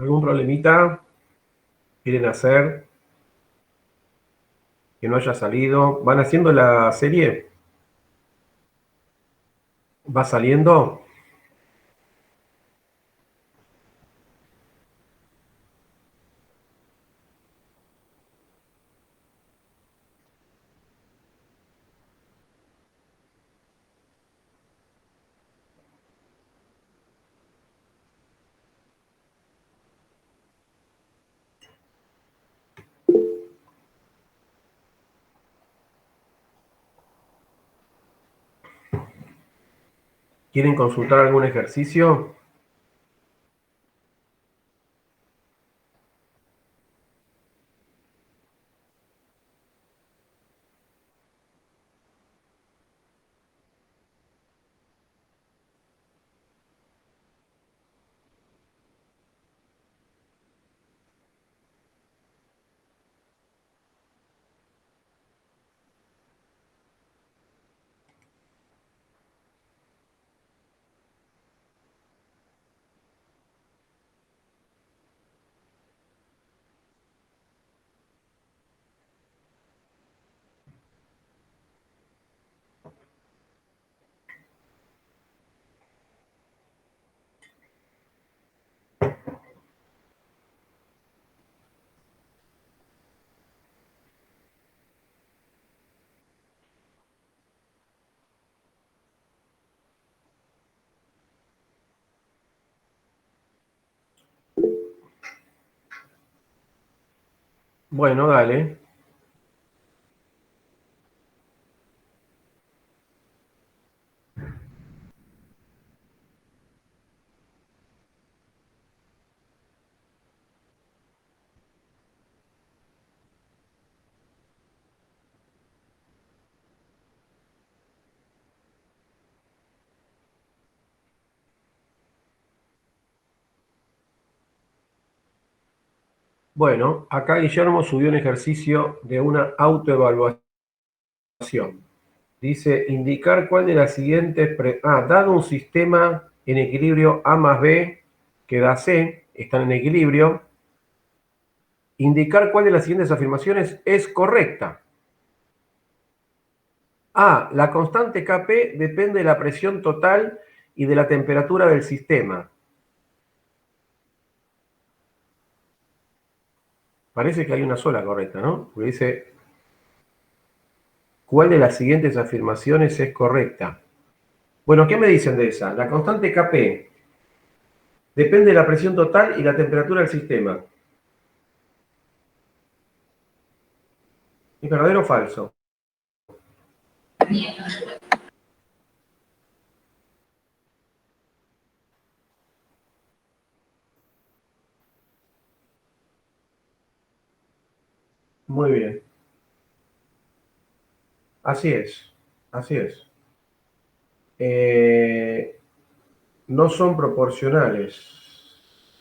¿Algún problemita quieren hacer que no haya salido? ¿Van haciendo la serie? ¿Va saliendo? ¿Quieren consultar algún ejercicio? Bueno, dale. Bueno, acá Guillermo subió un ejercicio de una autoevaluación. Dice, indicar cuál de las siguientes... dado un sistema en equilibrio A más B que da C, están en equilibrio, indicar cuál de las siguientes afirmaciones es correcta. A. La constante Kp depende de la presión total y de la temperatura del sistema. Parece que hay una sola correcta, ¿no? Porque dice, ¿cuál de las siguientes afirmaciones es correcta? Bueno, ¿qué me dicen de esa? La constante Kp depende de la presión total y la temperatura del sistema. ¿Es verdadero o falso? Muy bien. Así es. Así es. No son proporcionales.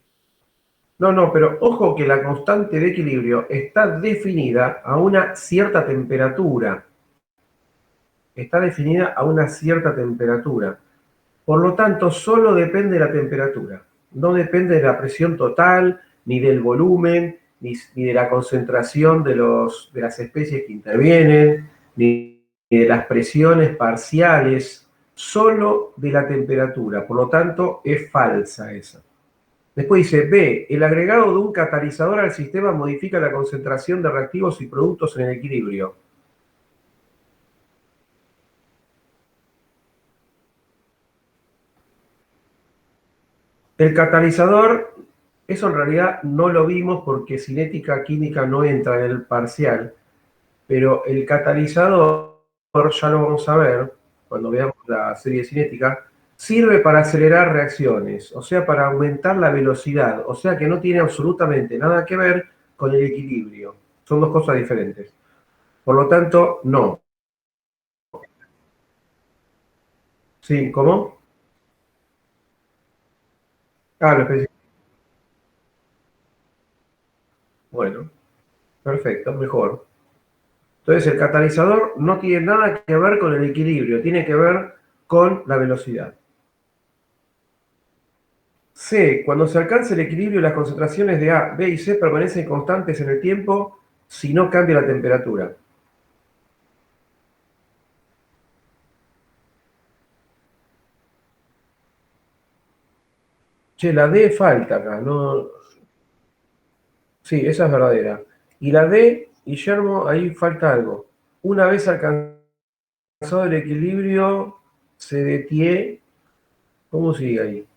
No, no, pero ojo que la constante de equilibrio está definida a una cierta temperatura. Está definida a una cierta temperatura. Por lo tanto, solo depende de la temperatura. No depende de la presión total, ni del volumen, ni de la concentración de las especies que intervienen, ni de las presiones parciales, solo de la temperatura. Por lo tanto, es falsa esa. Después dice, B, el agregado de un catalizador al sistema modifica la concentración de reactivos y productos en el equilibrio. El catalizador, eso en realidad no lo vimos porque cinética química no entra en el parcial, pero el catalizador, ya lo vamos a ver cuando veamos la serie cinética, sirve para acelerar reacciones, o sea, para aumentar la velocidad, o sea que no tiene absolutamente nada que ver con el equilibrio. Son dos cosas diferentes. Por lo tanto, no. Sí, ¿cómo? Ah, lo especifico. Bueno, perfecto, mejor. Entonces, el catalizador no tiene nada que ver con el equilibrio, tiene que ver con la velocidad. C. Cuando se alcanza el equilibrio, las concentraciones de A, B y C permanecen constantes en el tiempo si no cambia la temperatura. Che, la D falta acá, no. Sí, esa es verdadera. Y la D, Guillermo, ahí falta algo. Una vez alcanzado el equilibrio, se detiene. ¿Cómo sigue ahí?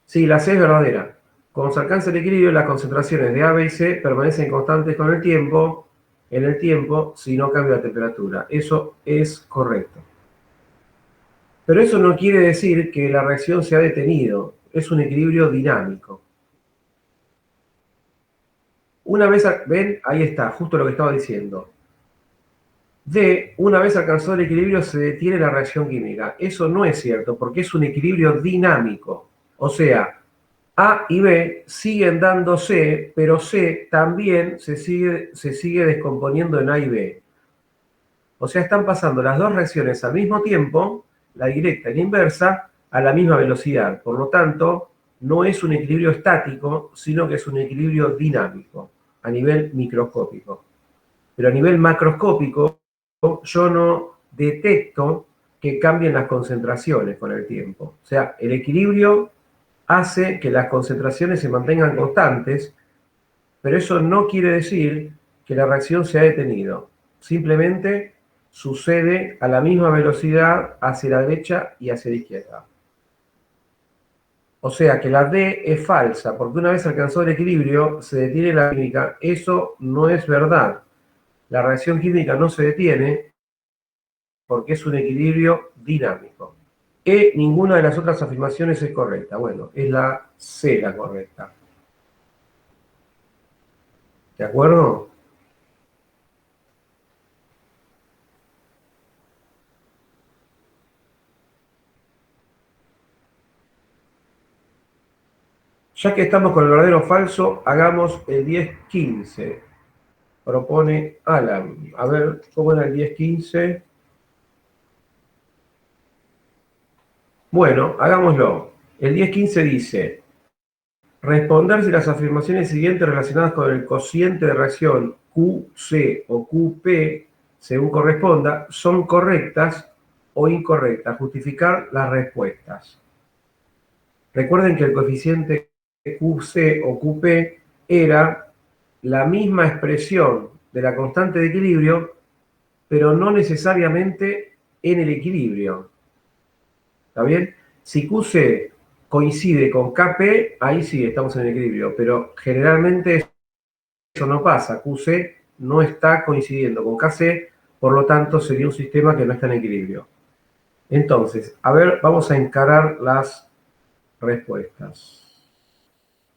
Sí, la C es verdadera. Cuando se alcanza el equilibrio, las concentraciones de A, B y C permanecen constantes con el tiempo, en el tiempo, si no cambia la temperatura. Eso es correcto. Pero eso no quiere decir que la reacción se ha detenido. Es un equilibrio dinámico. Una vez, ven, ahí está, justo lo que estaba diciendo. D, una vez alcanzado el equilibrio, se detiene la reacción química. Eso no es cierto, porque es un equilibrio dinámico. O sea, A y B siguen dando C, pero C también se sigue descomponiendo en A y B. O sea, están pasando las dos reacciones al mismo tiempo, la directa y la inversa, a la misma velocidad. Por lo tanto, no es un equilibrio estático, sino que es un equilibrio dinámico a nivel microscópico. Pero a nivel macroscópico, yo no detecto que cambien las concentraciones con el tiempo. O sea, el equilibrio hace que las concentraciones se mantengan constantes, pero eso no quiere decir que la reacción se ha detenido. Simplemente sucede a la misma velocidad hacia la derecha y hacia la izquierda. O sea que la D es falsa, porque una vez alcanzado el equilibrio, se detiene la química. Eso no es verdad. La reacción química no se detiene porque es un equilibrio dinámico. Ninguna de las otras afirmaciones es correcta. Bueno, es la C la correcta. ¿De acuerdo? Ya que estamos con el verdadero o falso, hagamos el 10-15. Propone Alan. A ver, ¿cómo era el 10-15? Bueno, hagámoslo. El 10-15 dice, responder si las afirmaciones siguientes relacionadas con el cociente de reacción QC o QP, según corresponda, son correctas o incorrectas. Justificar las respuestas. Recuerden que el coeficiente QC o QP era la misma expresión de la constante de equilibrio, pero no necesariamente en el equilibrio. ¿Está bien? Si QC coincide con KP, ahí sí estamos en el equilibrio, pero generalmente eso no pasa. QC no está coincidiendo con KC, por lo tanto sería un sistema que no está en equilibrio. Entonces, a ver, vamos a encarar las respuestas.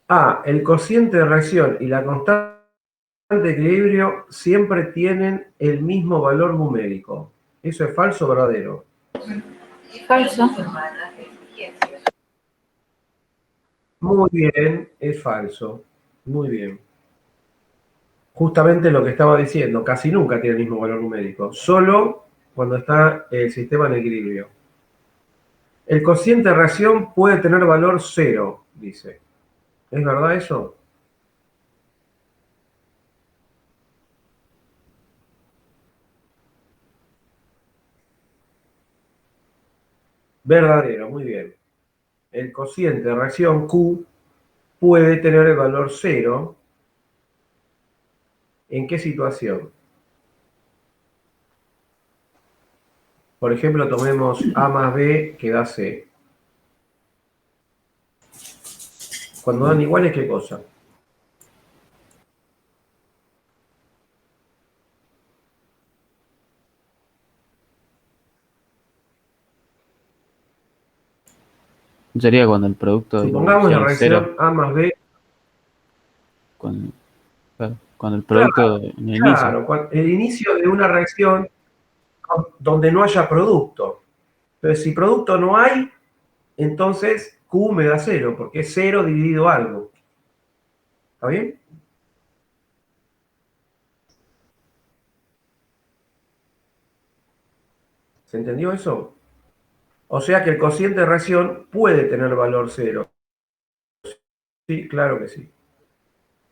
A, el cociente de reacción y la constante de equilibrio siempre tienen el mismo valor numérico. ¿Eso es falso o verdadero? Falso. Muy bien, es falso. Muy bien. Justamente lo que estaba diciendo, casi nunca tiene el mismo valor numérico, solo cuando está el sistema en equilibrio. El cociente de reacción puede tener valor cero, dice. ¿Es verdad eso? Verdadero, muy bien. El cociente de reacción Q puede tener el valor cero. ¿En qué situación? Por ejemplo, tomemos A más B que da C. Cuando dan iguales, ¿qué cosa? Sería cuando el producto Supongamos la inicial es cero. reacción A más B. Cuando, claro, cuando el Claro, producto en el inicio. claro, el inicio de una reacción donde no haya producto. Entonces, si producto no hay, entonces Q me da cero, porque es cero dividido algo. ¿Está bien? ¿Se entendió eso? O sea que el cociente de reacción puede tener valor cero. Sí, claro que sí.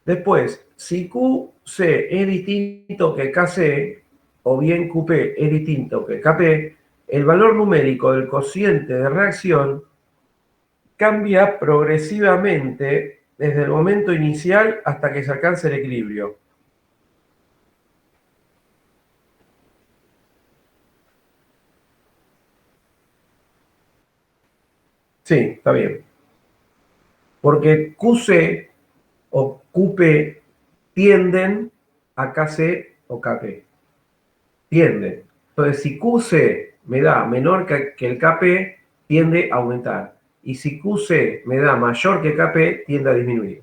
Después, si QC es distinto que KC, o bien QP es distinto que KP, el valor numérico del cociente de reacción cambia progresivamente desde el momento inicial hasta que se alcance el equilibrio. Sí, está bien. Porque QC o QP tienden a KC o KP. Tienden. Entonces, si QC me da menor que el KP, tiende a aumentar. Y si QC me da mayor que KP, tiende a disminuir.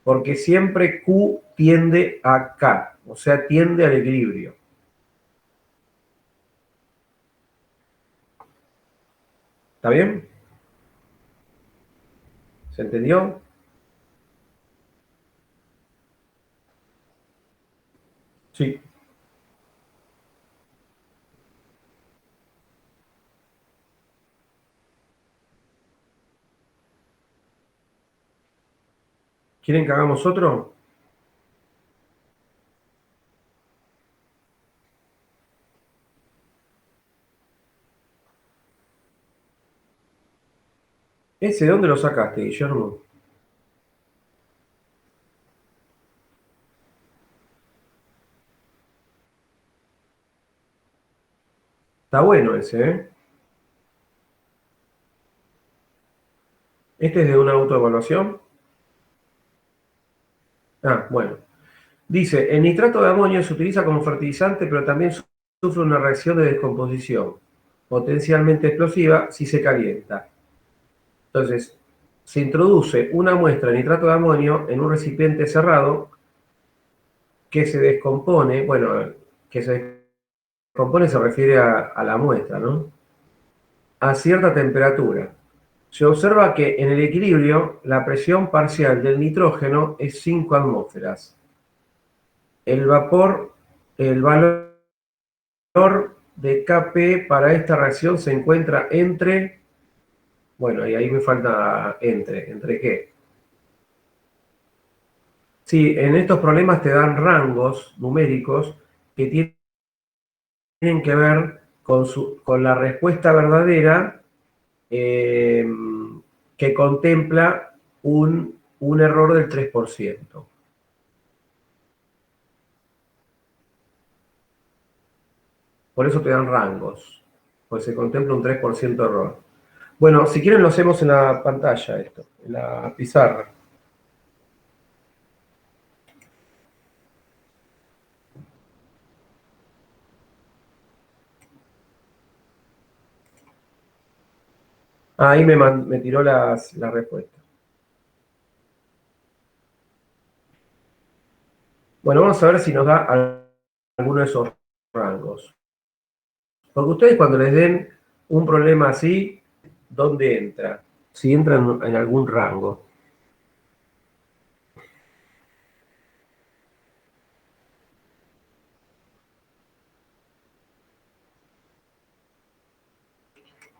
Porque siempre Q tiende a K, o sea, tiende al equilibrio. ¿Está bien? ¿Se entendió? Sí. ¿Quieren que hagamos otro? ¿Ese de dónde lo sacaste, Guillermo? Está bueno ese, ¿eh? ¿Este es de una autoevaluación? Ah, bueno. Dice, el nitrato de amonio se utiliza como fertilizante, pero también sufre una reacción de descomposición, potencialmente explosiva si se calienta. Entonces, se introduce una muestra de nitrato de amonio en un recipiente cerrado que se descompone, bueno, que se descompone se refiere a la muestra, ¿no? A cierta temperatura. Se observa que en el equilibrio la presión parcial del nitrógeno es 5 atmósferas. El vapor, el valor de Kp para esta reacción se encuentra entre, bueno, y ahí me falta ¿entre qué? Sí, en estos problemas te dan rangos numéricos que tienen que ver con la respuesta verdadera eh, que contempla un error del 3%. Por eso te dan rangos, pues se contempla un 3% de error. Bueno, si quieren lo hacemos en la pantalla esto, en la pizarra. Ahí me tiró la respuesta. Bueno, vamos a ver si nos da alguno de esos rangos. Porque ustedes cuando les den un problema así, ¿dónde entra? Si entra en algún rango.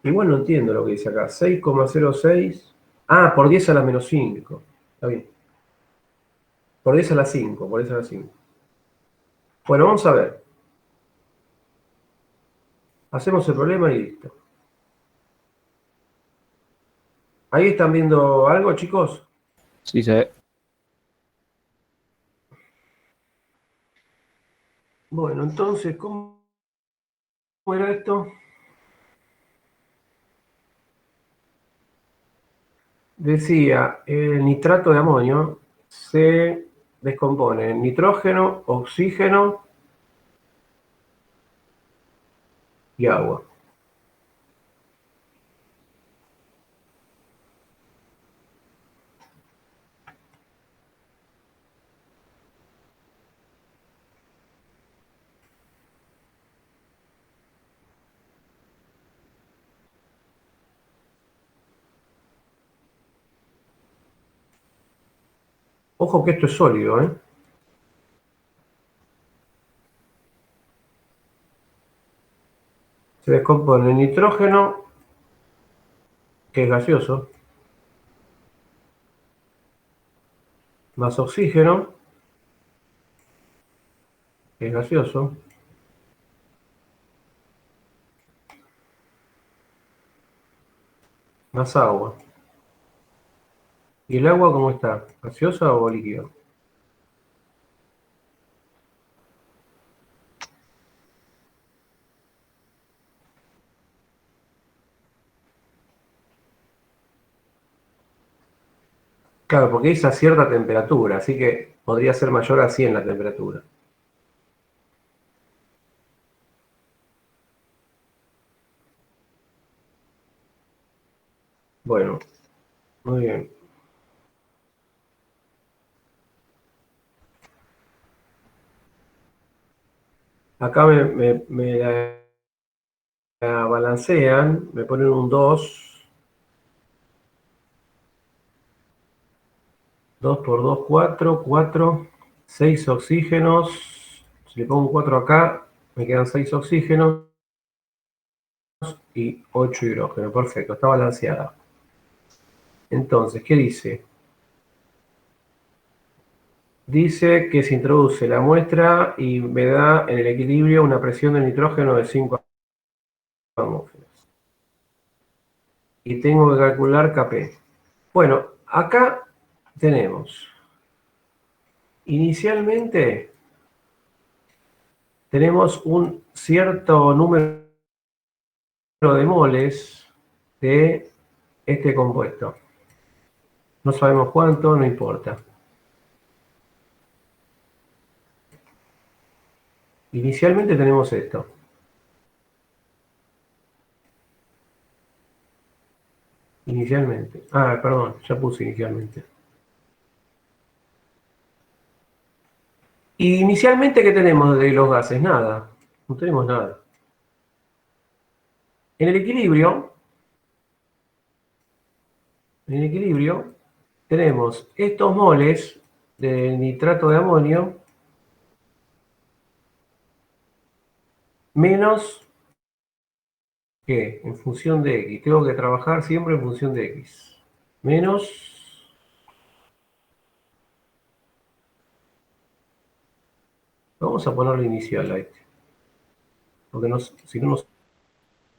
Igual no entiendo lo que dice acá. 6,06. Ah, por 10 a la menos 5. Está bien. Por 10 a la 5, por 10 a la 5. Bueno, vamos a ver. Hacemos el problema y listo. ¿Ahí están viendo algo, chicos? Sí, se ve. Bueno, entonces, ¿cómo era esto? Decía, el nitrato de amonio se descompone en nitrógeno, oxígeno y agua. Ojo que esto es sólido, ¿eh? Se descompone en nitrógeno, que es gaseoso, más oxígeno, que es gaseoso, más agua. ¿Y el agua cómo está? ¿Gaseosa o líquido? Claro, porque es a cierta temperatura, así que podría ser mayor a 100 la temperatura. Bueno, muy bien. Acá me la balancean, me ponen un 2. 2 por 2, 4, 4, 6 oxígenos. Si le pongo un 4 acá, me quedan 6 oxígenos y 8 hidrógenos. Perfecto, está balanceada. Entonces, ¿qué dice? Dice que se introduce la muestra y me da en el equilibrio una presión de nitrógeno de 5 atmósferas. Y tengo que calcular Kp. Bueno, acá tenemos, inicialmente tenemos un cierto número de moles de este compuesto. No sabemos cuánto, no importa. Inicialmente tenemos esto. Inicialmente. Ah, perdón, ya puse inicialmente. Y inicialmente, ¿qué tenemos de los gases? Nada. No tenemos nada. En el equilibrio, tenemos estos moles de nitrato de amonio menos que en función de X. Tengo que trabajar siempre en función de X. Menos, vamos a ponerle inicial a este. Porque no, si no,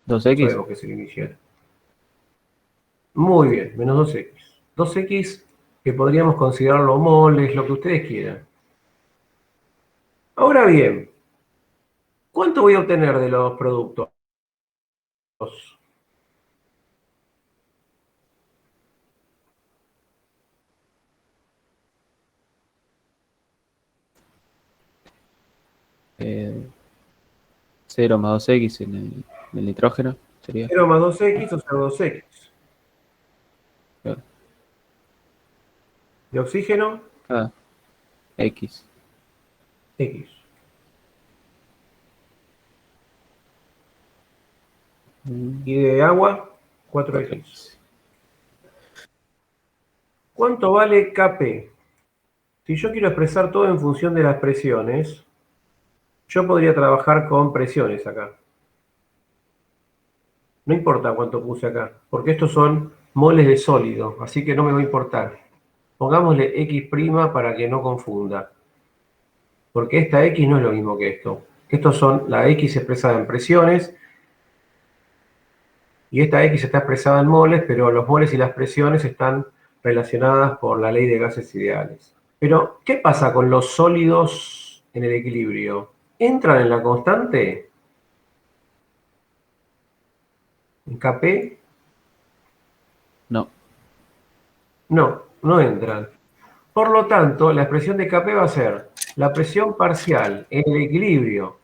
no 2x. sabemos qué es el inicial. Muy bien, menos 2x. 2x que podríamos considerarlo moles, lo que ustedes quieran. Ahora bien, ¿cuánto voy a obtener de los productos? Eh, 0 más 2x en el nitrógeno sería. 0 más 2x, o sea, 2x. Claro. De oxígeno, Ah, x. x. Y de agua, 4x. 4x. ¿Cuánto vale Kp? Si yo quiero expresar todo en función de las presiones, yo podría trabajar con presiones acá. No importa cuánto puse acá, porque estos son moles de sólido, así que no me va a importar. Pongámosle X' para que no confunda. Porque esta X no es lo mismo que esto. Estos son la X expresada en presiones y esta X está expresada en moles, pero los moles y las presiones están relacionadas por la ley de gases ideales. Pero, ¿qué pasa con los sólidos en el equilibrio? ¿Entran en la constante? ¿En Kp? No. No, no entran. Por lo tanto, la expresión de Kp va a ser la presión parcial en el equilibrio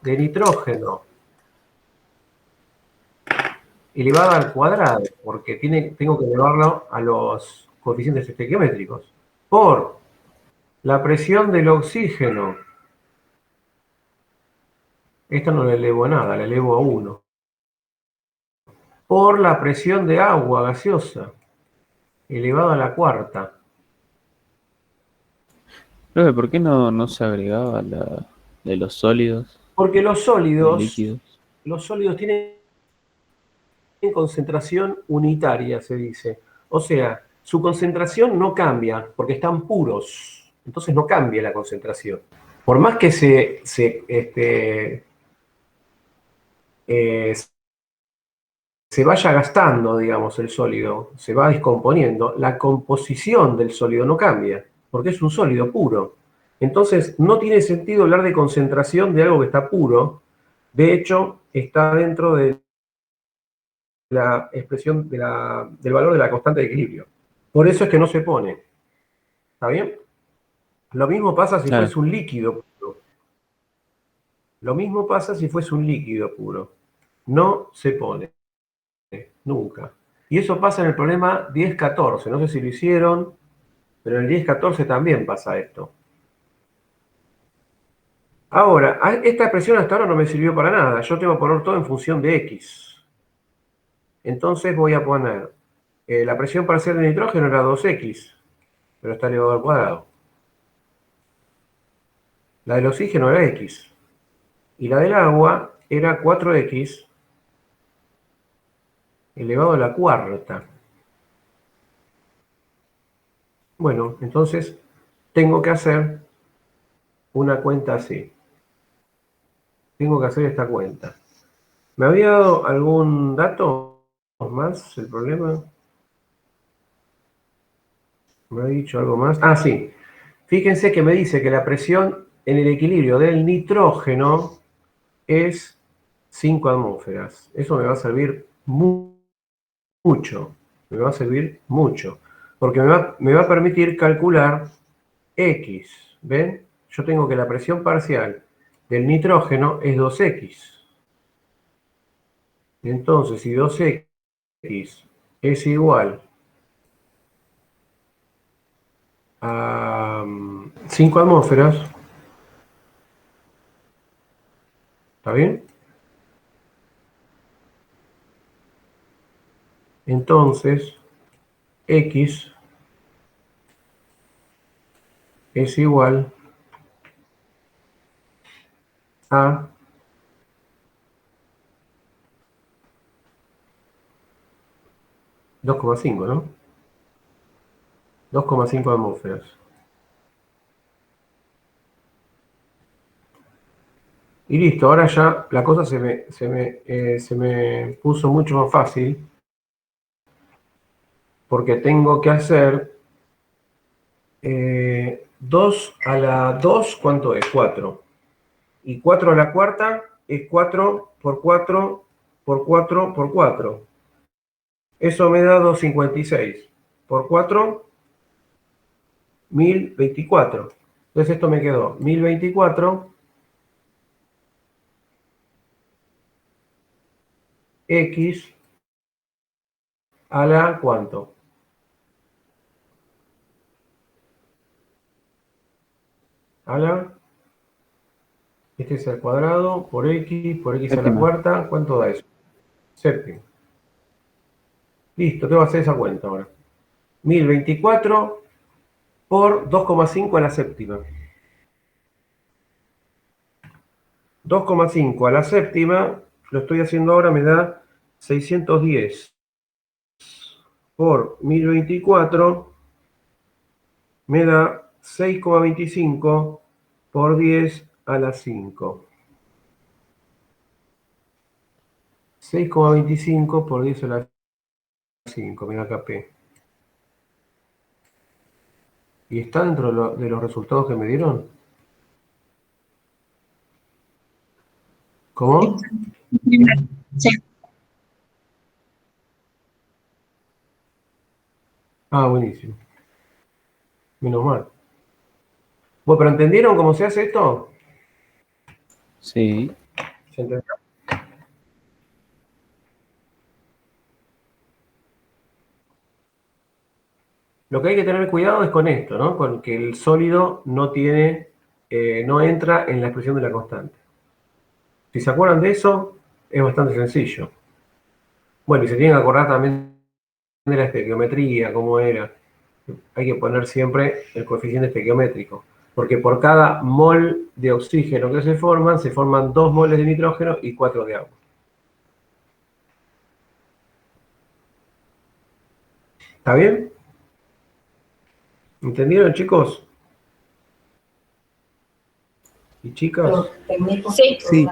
de nitrógeno elevada al cuadrado, porque tengo que elevarlo a los coeficientes estequiométricos, por la presión del oxígeno. Esto no le elevo a nada, le elevo a 1. Por la presión de agua gaseosa, elevado a la cuarta. Profe, ¿por qué no se agregaba la de los sólidos Porque los y sólidos, líquidos? los sólidos tienen concentración unitaria, se dice. O sea, su concentración no cambia porque están puros. Entonces no cambia la concentración. Por más que se vaya gastando, digamos, el sólido, se va descomponiendo, la composición del sólido no cambia, porque es un sólido puro. Entonces, no tiene sentido hablar de concentración de algo que está puro. De hecho, está dentro de la expresión del valor de la constante de equilibrio. Por eso es que no se pone. ¿Está bien? Lo mismo pasa si Claro. fuese un líquido puro. Lo mismo pasa si fuese un líquido puro. No se pone. Nunca. Y eso pasa en el problema 10-14. No sé si lo hicieron, pero en el 10-14 también pasa esto. Ahora, esta expresión hasta ahora no me sirvió para nada. Yo tengo que poner todo en función de X. Entonces voy a poner, la presión parcial de nitrógeno era 2X, pero está elevado al cuadrado. La del oxígeno era X. Y la del agua era 4X elevado a la cuarta. Bueno, entonces tengo que hacer una cuenta así. Tengo que hacer esta cuenta. ¿Me había dado algún dato más el problema? ¿Me ha dicho algo más? Ah, sí. Fíjense que me dice que la presión en el equilibrio del nitrógeno es 5 atmósferas. Eso me va a servir mucho. Me va a servir mucho. Porque me va a permitir calcular X. ¿Ven? Yo tengo que la presión parcial del nitrógeno es 2X. Entonces, si 2X es igual a 5 atmósferas, ¿está bien? Entonces, X es igual a 2,5, ¿no? 2,5 atmósferas. Y listo, ahora ya la cosa se me puso mucho más fácil porque tengo que hacer 2 a la 2, ¿cuánto es? 4. Y 4 a la cuarta es 4 por 4 por 4 por 4. Eso me da 256. Por 4, 1024. Entonces esto me quedó 1024 X a la ¿cuánto? A la, este es al cuadrado, por X a la Séptima. cuarta, ¿cuánto da eso? Séptima. Listo, tengo que hacer esa cuenta ahora. 1024 por 2,5 a la séptima. 2,5 a la séptima, lo estoy haciendo ahora, me da 610 por 1024, me da 6,25 por 10 a la 5. 6,25 por 10 a la 5, me da KP. ¿Y está dentro de los resultados que me dieron? ¿Cómo? Sí. Ah, buenísimo. Menos mal. Bueno, pero ¿entendieron cómo se hace esto? Sí. ¿Se entendió? Lo que hay que tener cuidado es con esto, ¿no? Con que el sólido no tiene, no entra en la expresión de la constante. Si se acuerdan de eso, es bastante sencillo. Bueno, y se tienen que acordar también de la estequiometría, cómo era. Hay que poner siempre el coeficiente estequiométrico, porque por cada mol de oxígeno que se forman 2 moles de nitrógeno y 4 de agua. ¿Está bien? ¿Entendieron, chicos? ¿Y chicas? Sí. Sí.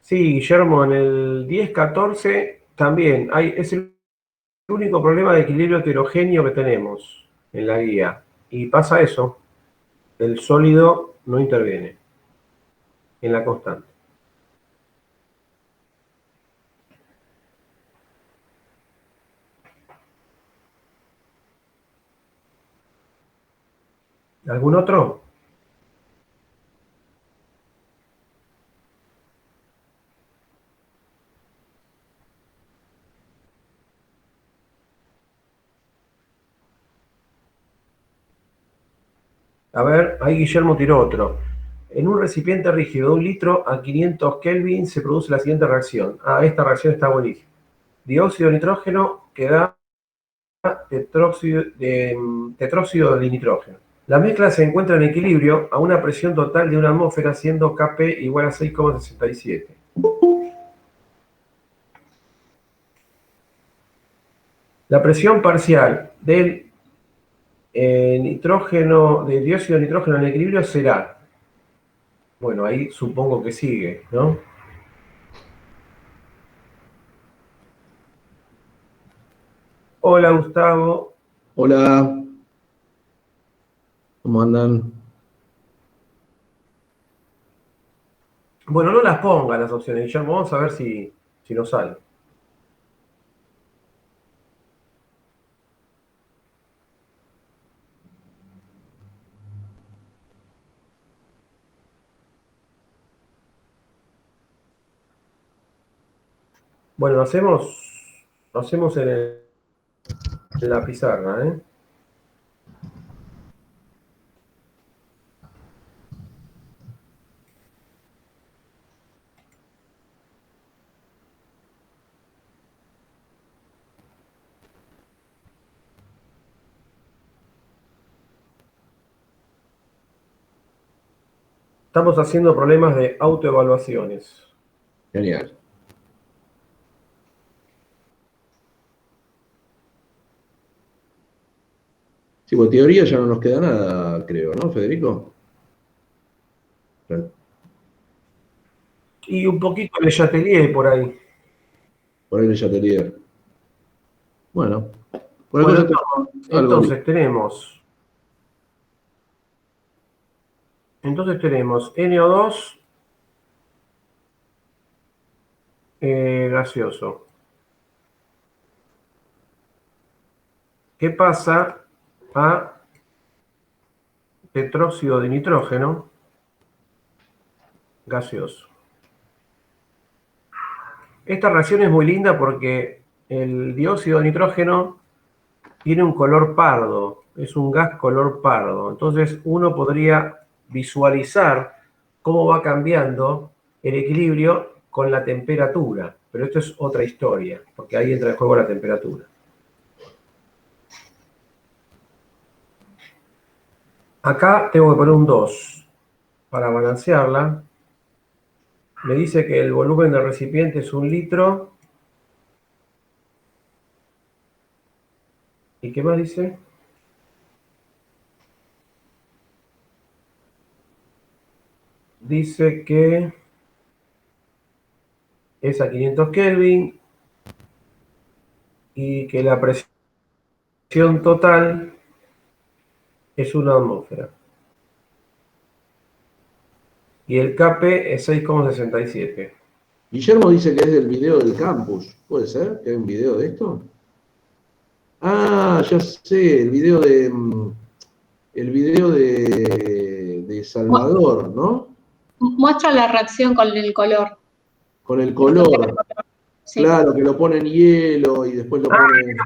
Sí, Guillermo, en el 10-14 también es el único problema de equilibrio heterogéneo que tenemos en la guía. Y pasa eso, el sólido no interviene en la constante. ¿Algún otro? A ver, ahí Guillermo tiró otro. En un recipiente rígido de 1 litro a 500 Kelvin se produce la siguiente reacción. Ah, esta reacción está buenísima. Dióxido de nitrógeno que da tetróxido de nitrógeno. La mezcla se encuentra en equilibrio a una presión total de una atmósfera, siendo Kp igual a 6,67. La presión parcial del nitrógeno, de dióxido de nitrógeno en equilibrio será, bueno, ahí supongo que sigue, ¿no? Hola, Gustavo. Hola, ¿cómo andan? Bueno, no las ponga las opciones, Guillermo. Vamos a ver si nos sale. Bueno, lo hacemos en la pizarra, ¿eh? Estamos haciendo problemas de autoevaluaciones. Genial. Sí, por teoría ya no nos queda nada, creo, ¿no, Federico? Y un poquito de Chatelier por ahí. Por ahí el Chatelier. Bueno, por Bueno, cosa tengo algo listo. entonces tenemos NO2 gaseoso. ¿Qué pasa a tetróxido de nitrógeno gaseoso? Esta reacción es muy linda porque el dióxido de nitrógeno tiene un color pardo, es un gas color pardo. Entonces uno podría visualizar cómo va cambiando el equilibrio con la temperatura. Pero esto es otra historia, porque ahí entra en juego la temperatura. Acá tengo que poner un 2 para balancearla. Me dice que el volumen del recipiente es 1 litro. ¿Y qué más dice? Dice que es a 500 Kelvin y que la presión total es 1 atmósfera. Y el Kp es 6,67. Guillermo dice que es del video del campus. ¿Puede ser? ¿Que hay un video de esto? Ah, ya sé, el video de Salvador, ¿no? Muestra la reacción con el color. Con el color. Sí. Claro, que lo pone en hielo y después lo Ah, pone. es lo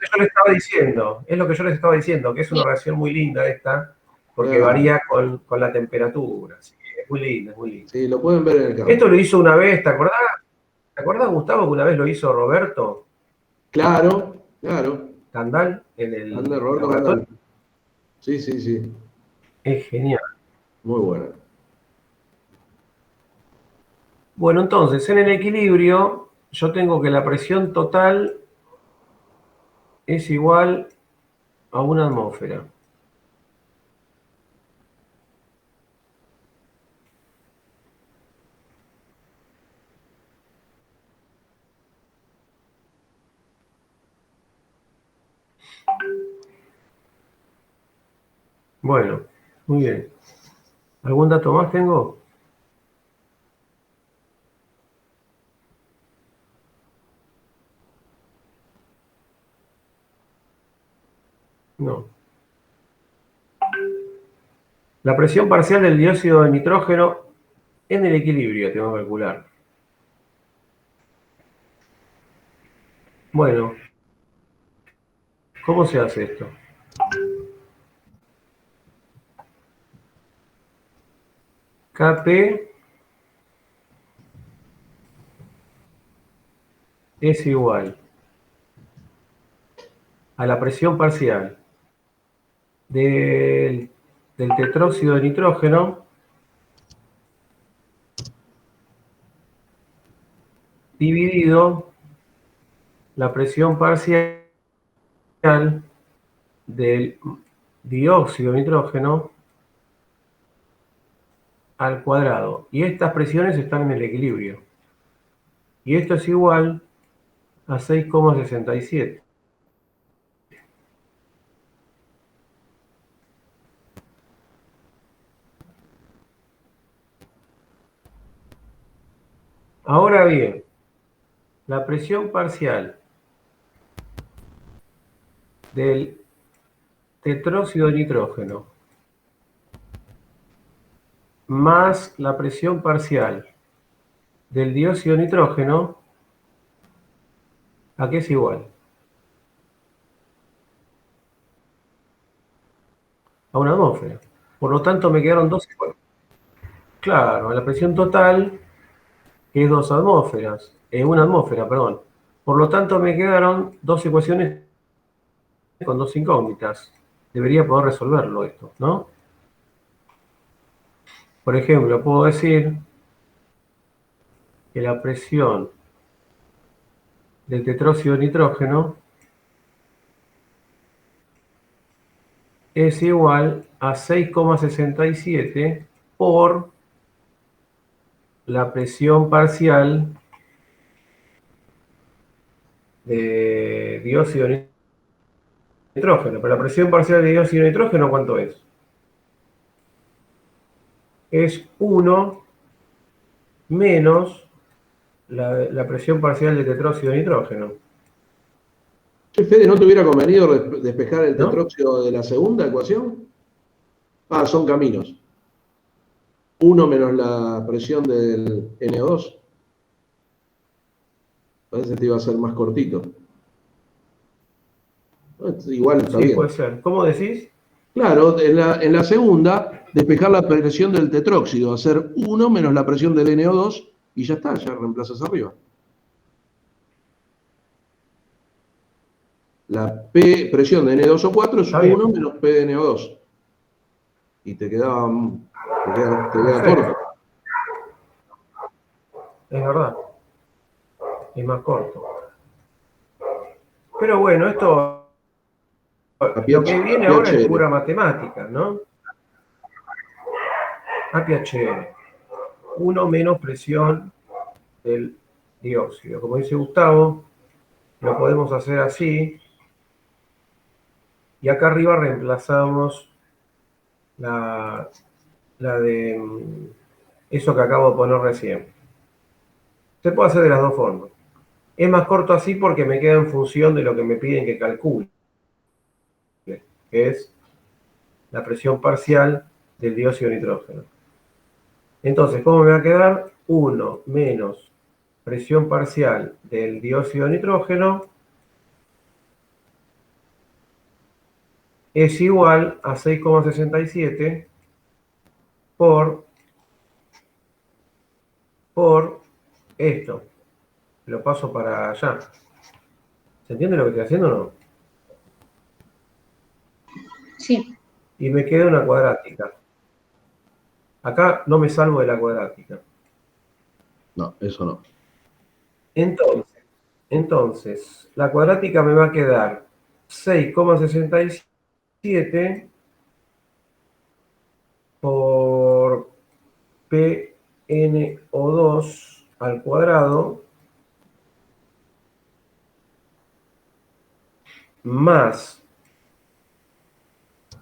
que yo les estaba diciendo. Es lo que yo les estaba diciendo, que es una Sí. reacción muy linda esta, porque Claro. varía con la temperatura. Sí, es muy linda, es muy linda. Sí, lo pueden ver en el Esto campo. lo hizo una vez, ¿te acordás? ¿Te acordás, Gustavo, que una vez lo hizo Roberto? Claro, claro. Candal en el Roberto laboratorio. Candal. Sí, sí, sí. Es genial. Muy buena. Bueno, entonces, en el equilibrio, yo tengo que la presión total es igual a una atmósfera. Bueno, muy bien. ¿Algún dato más tengo? No. La presión parcial del dióxido de nitrógeno en el equilibrio, tengo que calcular. Bueno, ¿cómo se hace esto? Kp es igual a la presión parcial del tetróxido de nitrógeno dividido la presión parcial del dióxido de nitrógeno al cuadrado. Y estas presiones están en el equilibrio. Y esto es igual a 6,67. Ahora bien, la presión parcial del tetróxido de nitrógeno más la presión parcial del dióxido de nitrógeno, ¿a qué es igual? A una atmósfera. Por lo tanto, me quedaron dos ecuaciones. Claro, la presión total es una atmósfera, perdón. Por lo tanto, me quedaron dos ecuaciones con dos incógnitas. Debería poder resolverlo esto, ¿no? Por ejemplo, puedo decir que la presión del tetróxido de nitrógeno es igual a 6,67 por la presión parcial de dióxido de nitrógeno. Pero la presión parcial de dióxido de nitrógeno, ¿cuánto es? Es 1 menos la presión parcial de tetróxido de nitrógeno, Che, Fede, ¿no te hubiera convenido despejar el ¿no? tetróxido de la segunda ecuación? Ah, son caminos. 1 menos la presión del NO2. Parece que te iba a ser más cortito. Igual está Sí, puede bien. ser. ¿Cómo decís? Claro, en la segunda, despejar la presión del tetróxido, hacer 1 menos la presión del NO2 y ya está, ya reemplazas arriba. La P presión de N2O4 es Está bien. 1 menos P de NO2. Y te queda corto. Perfecto. Es verdad. Es más corto. Pero bueno, esto, lo que viene ahora es APHR. pura matemática, ¿no? A piacere. 1 menos presión del dióxido. Como dice Gustavo, lo podemos hacer así. Y acá arriba reemplazamos la de eso que acabo de poner recién. Se puede hacer de las dos formas. Es más corto así porque me queda en función de lo que me piden que calcule, que es la presión parcial del dióxido de nitrógeno. Entonces, ¿cómo me va a quedar? 1 menos presión parcial del dióxido de nitrógeno es igual a 6,67 por esto. Lo paso para allá. ¿Se entiende lo que estoy haciendo o no? Sí. Y me queda una cuadrática. Acá no me salgo de la cuadrática. No, eso no. Entonces, la cuadrática me va a quedar 6,67 por PNO2 al cuadrado más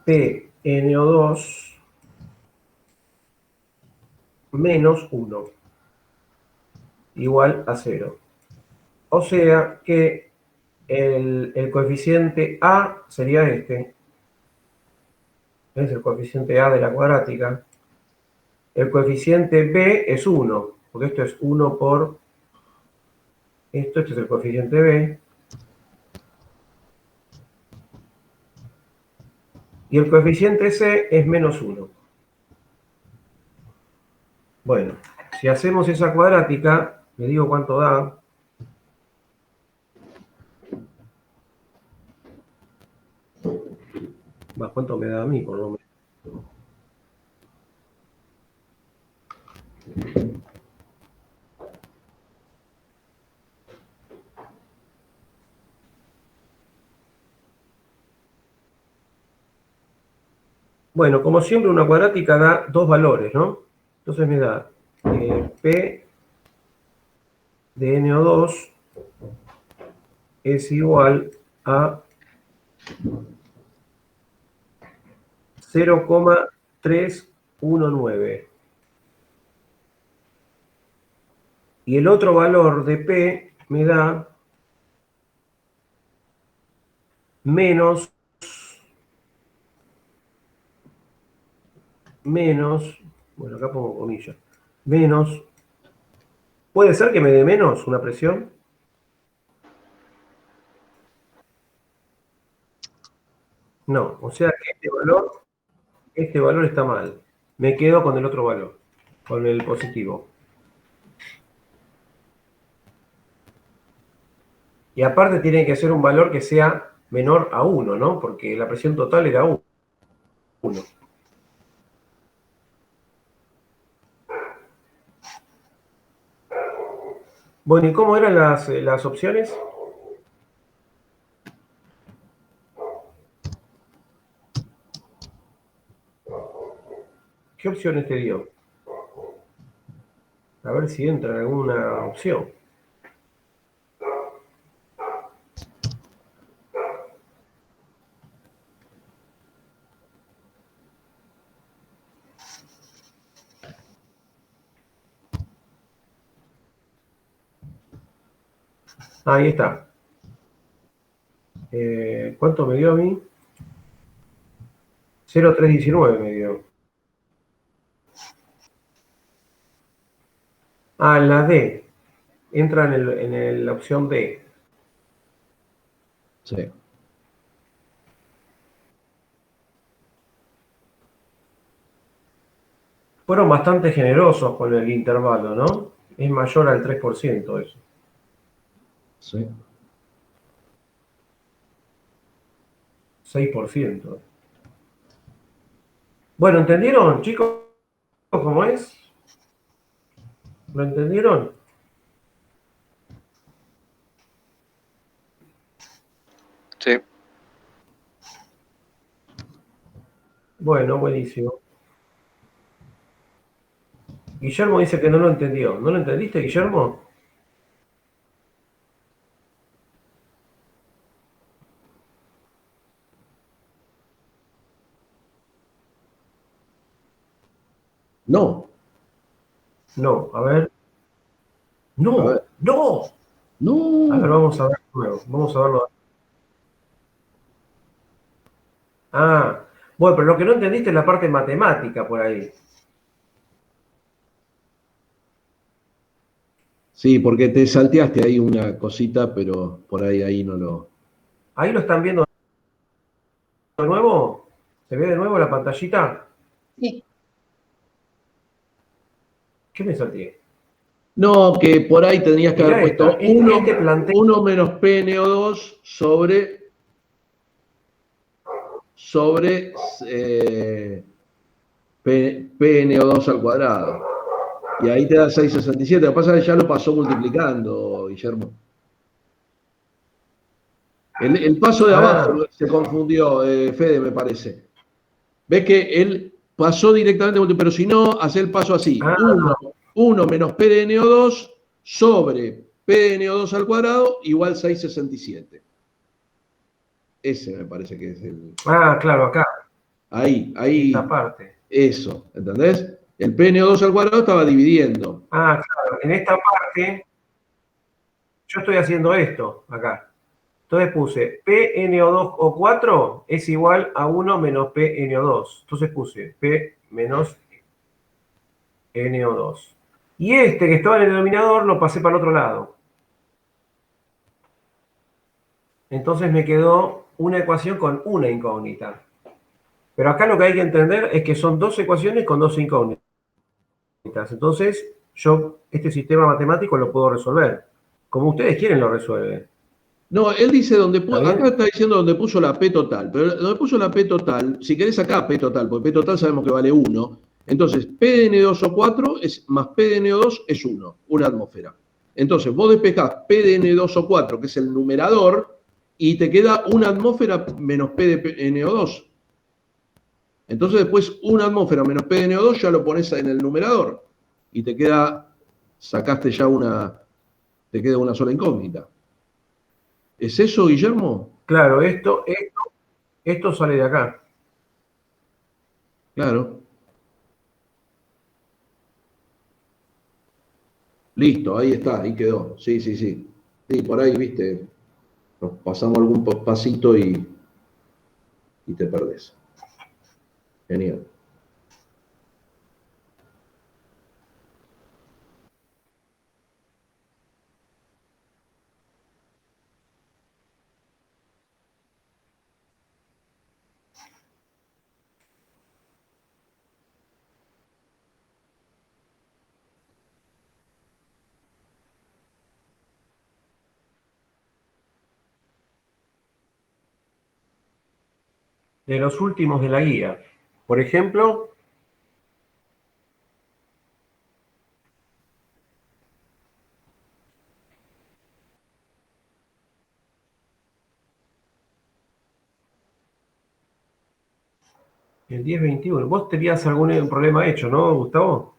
PNO2 menos 1 igual a 0. O sea que el coeficiente A sería este. Es el coeficiente A de la cuadrática. El coeficiente B es 1, porque esto es 1 por esto. Este es el coeficiente B. Y el coeficiente C es menos 1. Bueno, si hacemos esa cuadrática, le digo cuánto da. ¿Cuánto me da a mí, por lo menos? Bueno, como siempre, una cuadrática da dos valores, ¿no? Entonces me da P de NO2 es igual a 0,319. Y el otro valor de P me da menos, bueno, acá pongo comillas, menos, ¿puede ser que me dé menos una presión? No, o sea que este valor está mal. Me quedo con el otro valor, con el positivo. Y aparte tiene que ser un valor que sea menor a 1, ¿no? Porque la presión total era 1. Bueno, ¿y cómo eran las opciones? ¿Qué opciones te dio? A ver si entra en alguna opción. Ahí está. ¿Cuánto me dio a mí? 0,319 me dio. Ah, la D. Entra en la opción D. Sí. Fueron bastante generosos con el intervalo, ¿no? Es mayor al 3% eso. Sí. 6%. Bueno, ¿entendieron, chicos, cómo es? ¿Lo entendieron? Sí. Bueno, buenísimo. Guillermo dice que no lo entendió. ¿No lo entendiste, Guillermo? No. No, a ver. A No, ver. no. A ver, No. vamos a ver de nuevo. Vamos a verlo. Ah, bueno, pero lo que no entendiste es la parte matemática por ahí. Sí, porque te salteaste ahí una cosita, pero por ahí no lo. ¿Ahí lo están viendo de nuevo? ¿Se ve de nuevo la pantallita? Sí. ¿Qué me salteé? No, que por ahí tendrías que Mirá haber puesto esta, este planteo. 1 menos PNO2 sobre PNO2 al cuadrado. Y ahí te da 667. Lo que pasa es que ya lo pasó multiplicando, Guillermo. El paso de abajo se confundió, Fede, me parece. Ves que él pasó directamente, pero si no, hace el paso así. 1 menos P de NO2 sobre P de NO2 al cuadrado igual 667. Ese me parece que es el... Claro, acá. Ahí, Esta parte. eso, ¿entendés? El P de NO2 al cuadrado estaba dividiendo. Claro, en esta parte yo estoy haciendo esto, acá. Entonces puse PNO2O4 es igual a 1 menos PNO2. Entonces puse P menos NO2. Y este que estaba en el denominador lo pasé para el otro lado. Entonces me quedó una ecuación con una incógnita. Pero acá lo que hay que entender es que son dos ecuaciones con dos incógnitas. Entonces yo este sistema matemático lo puedo resolver. Como ustedes quieren lo resuelven. No, él dice ¿Está bien? acá está diciendo donde puso la P total, pero donde puso la P total, si querés acá P total, porque P total sabemos que vale 1, entonces P de N2O4 más P de NO2 es 1, una atmósfera. Entonces vos despejás P de N2O4, que es el numerador, y te queda una atmósfera menos P de NO2. Entonces después una atmósfera menos P de NO2 ya lo pones en el numerador, y te queda, sacaste ya te queda una sola incógnita. ¿Es eso, Guillermo? Claro, esto sale de acá. Claro. Listo, ahí está, ahí quedó. Sí, sí, sí. Sí, por ahí, viste, nos pasamos algún pasito y te perdés. Genial. De los últimos de la guía. Por ejemplo, el 1021. Vos tenías algún problema hecho, ¿no, Gustavo?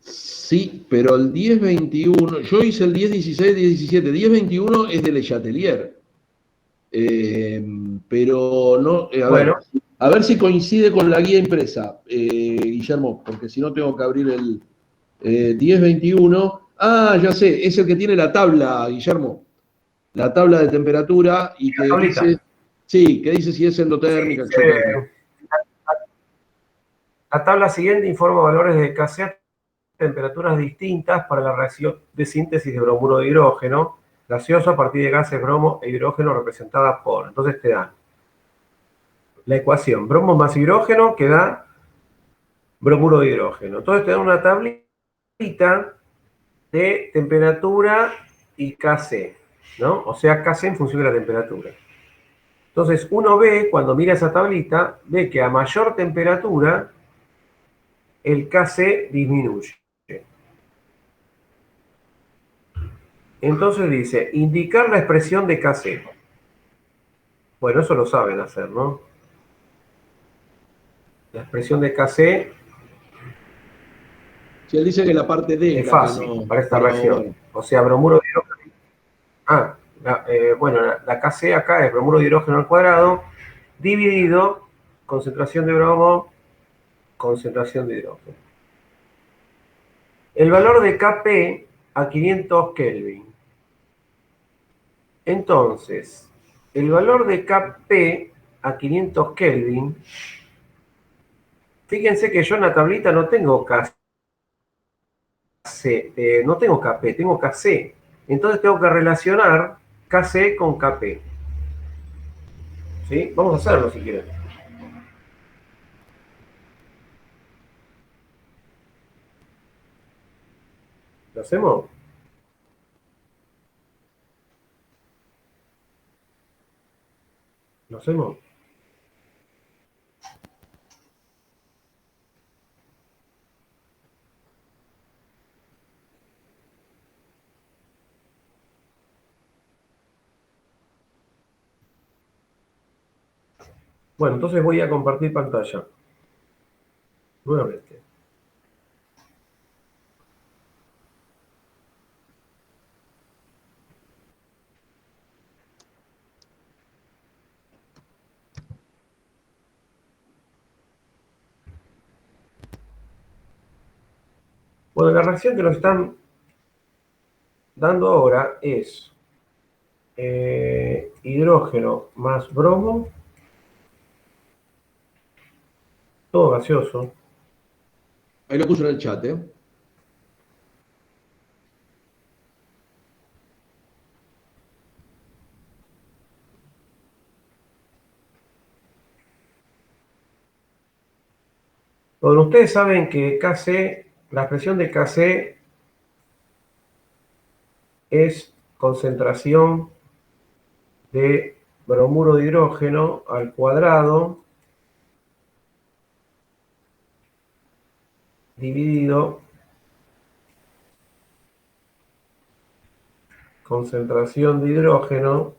Sí, pero el 1021, yo hice el 1016, 1017. 1021 es de Le Chatelier. Pero no, Bueno, a ver si coincide con la guía impresa, Guillermo, porque si no tengo que abrir el 1021. Ya sé, es el que tiene la tabla, Guillermo. La tabla de temperatura y la que tablita. dice, sí, que dice si es Sí, endotérmica, exotérmica. dice, la tabla siguiente informa valores de KC a temperaturas distintas para la reacción de síntesis de bromuro de hidrógeno gaseoso a partir de gases bromo e hidrógeno representadas por. Entonces te dan la ecuación bromo más hidrógeno que da bromuro de hidrógeno. Entonces te dan una tablita de temperatura y KC, ¿no? O sea, KC en función de la temperatura. Entonces uno ve, cuando mira esa tablita, ve que a mayor temperatura el KC disminuye. Entonces dice, indicar la expresión de KC. Bueno, eso lo saben hacer, ¿no? La expresión de KC Si él dice que la parte D es es la que fácil no, para esta pero reacción. bueno. O sea, bromuro de hidrógeno. Bueno, la KC acá es bromuro de hidrógeno al cuadrado dividido concentración de bromo, concentración de hidrógeno. El valor de Kp a 500 Kelvin. Entonces, el valor de Kp a 500 Kelvin, fíjense que yo en la tablita no tengo KC, no tengo Kp, tengo Kc. Entonces tengo que relacionar Kc con Kp. ¿Sí? Vamos a hacerlo si quieren. ¿Lo hacemos? ¿Lo hacemos? Bueno, entonces voy a compartir pantalla. Nuevamente. Bueno, la reacción que nos están dando ahora es hidrógeno más bromo, todo gaseoso. Ahí lo puso en el chat, ¿eh? Bueno, ustedes saben que Kc, la expresión de Kc es concentración de bromuro de hidrógeno al cuadrado dividido concentración de hidrógeno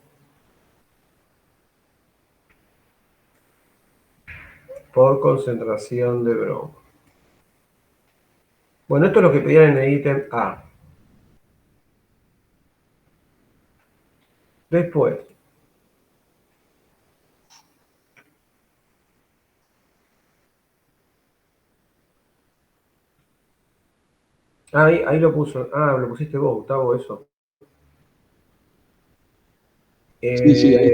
por concentración de bromo. Bueno, esto es lo que pedían en el ítem A. Después, ahí lo puso. Ah, lo pusiste vos, Gustavo, eso. Sí, ahí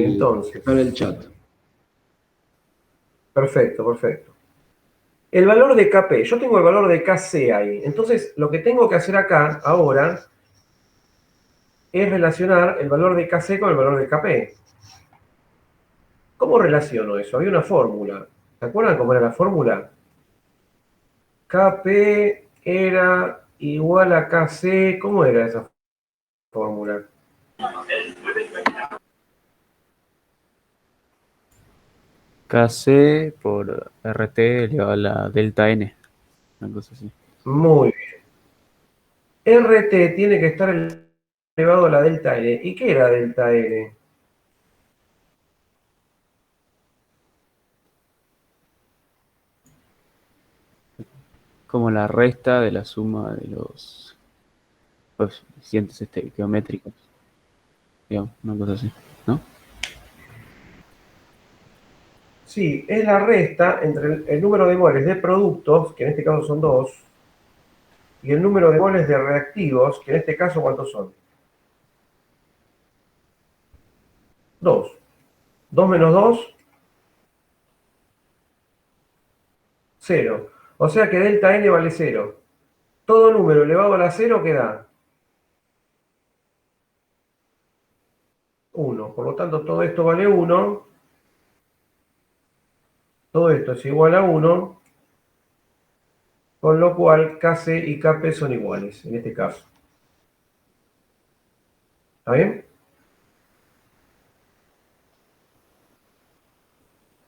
Entonces, está en el chat. perfecto, perfecto. El valor de Kp, yo tengo el valor de Kc ahí. Entonces, lo que tengo que hacer acá, ahora, es relacionar el valor de Kc con el valor de Kp. ¿Cómo relaciono eso? Había una fórmula. ¿Se acuerdan cómo era la fórmula? Kp era igual a Kc. ¿Cómo era esa fórmula? Kc por RT elevado a la delta N. Una cosa así. Muy bien. RT tiene que estar elevado a la delta N. ¿Y qué era delta N? Como la resta de la suma de los coeficientes geométricos. Digamos, una cosa así, ¿no? Sí, es la resta entre el número de moles de productos, que en este caso son 2, y el número de moles de reactivos, que en este caso, ¿cuántos son? 2. 2 menos 2, 0. O sea que delta N vale 0. Todo número elevado a la 0 queda 1. Por lo tanto, todo esto vale 1. Todo esto es igual a 1. Con lo cual, Kc y Kp son iguales, en este caso. ¿Está bien?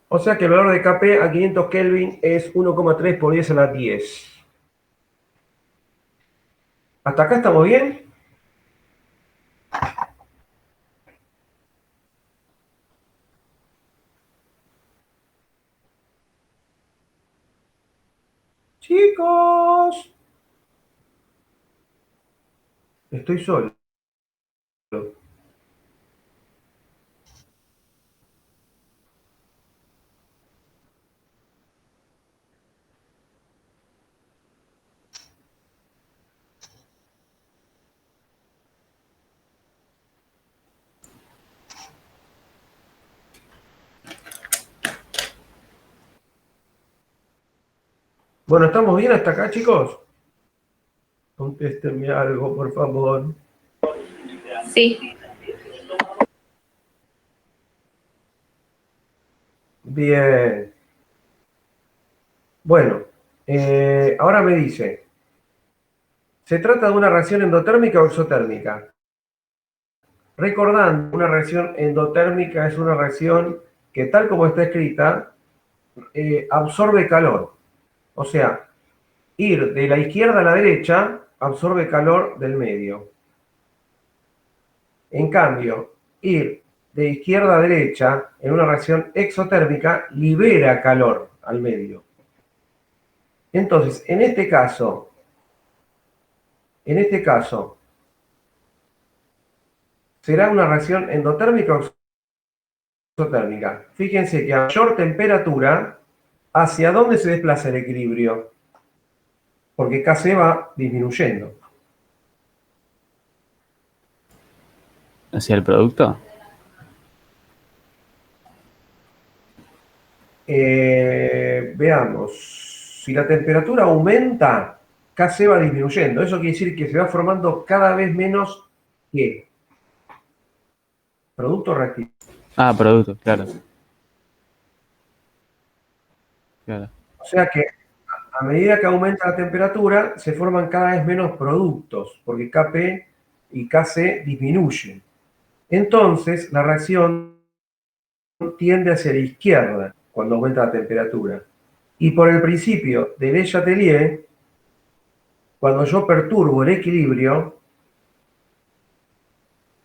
O sea que el valor de Kp a 500 Kelvin es 1,3 por 10 a la 10. ¿Hasta acá estamos bien? Chicos, estoy solo. Bueno, ¿estamos bien hasta acá, chicos? Contéstenme algo, por favor. Sí. Bien. Bueno, ahora me dice, ¿Se trata de una reacción endotérmica o exotérmica? Recordando, una reacción endotérmica es una reacción que, tal como está escrita, absorbe calor. O sea, ir de la izquierda a la derecha absorbe calor del medio. En cambio, ir de izquierda a derecha en una reacción exotérmica libera calor al medio. Entonces, en este caso, ¿será una reacción endotérmica o exotérmica? Fíjense que a mayor temperatura, ¿hacia dónde se desplaza el equilibrio? Porque Kc va disminuyendo. ¿Hacia el producto? Veamos, si la temperatura aumenta, Kc va disminuyendo. Eso quiere decir que se va formando cada vez menos ¿qué? Producto reactivo. Ah, producto, claro. Claro. O sea que a medida que aumenta la temperatura, se forman cada vez menos productos, porque Kp y Kc disminuyen. Entonces, la reacción tiende hacia la izquierda cuando aumenta la temperatura. Y por el principio de Le Chatelier, cuando yo perturbo el equilibrio,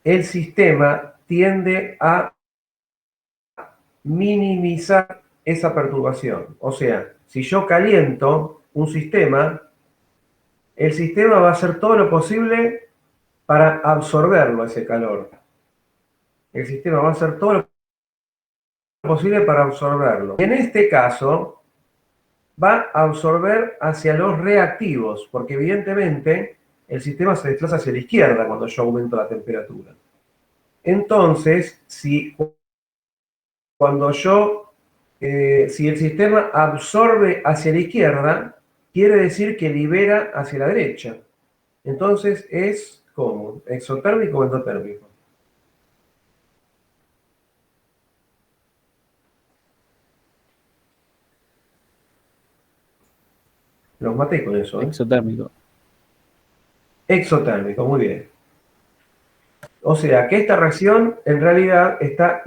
el sistema tiende a minimizar esa perturbación. O sea, si yo caliento un sistema, el sistema va a hacer todo lo posible para absorberlo, ese calor. El sistema va a hacer todo lo posible para absorberlo. En este caso, va a absorber hacia los reactivos, porque evidentemente el sistema se desplaza hacia la izquierda cuando yo aumento la temperatura. Entonces, si el sistema absorbe hacia la izquierda, quiere decir que libera hacia la derecha. Entonces es ¿cómo? ¿Exotérmico o endotérmico? Los maté con eso, ¿eh? Exotérmico. Exotérmico, muy bien. O sea que esta reacción en realidad está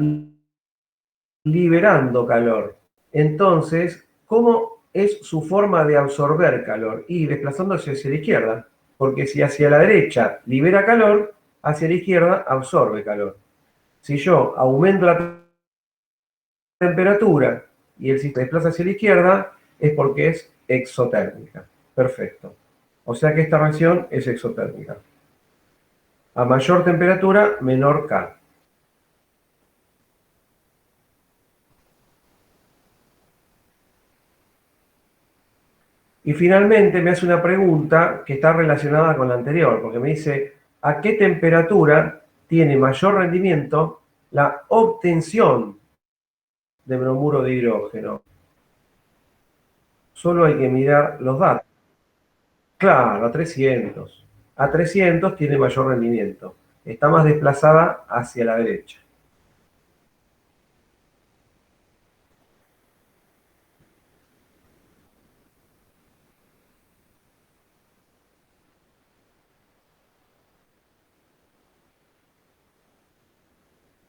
liberando calor. Entonces, ¿cómo es su forma de absorber calor? Y desplazándose hacia la izquierda. Porque si hacia la derecha libera calor, hacia la izquierda absorbe calor. Si yo aumento la temperatura y el sistema se desplaza hacia la izquierda, es porque es exotérmica. Perfecto. O sea que esta reacción es exotérmica. A mayor temperatura, menor K. Y finalmente me hace una pregunta que está relacionada con la anterior, porque me dice, ¿a qué temperatura tiene mayor rendimiento la obtención de bromuro de hidrógeno? Solo hay que mirar los datos. Claro, a 300. A 300 tiene mayor rendimiento. Está más desplazada hacia la derecha.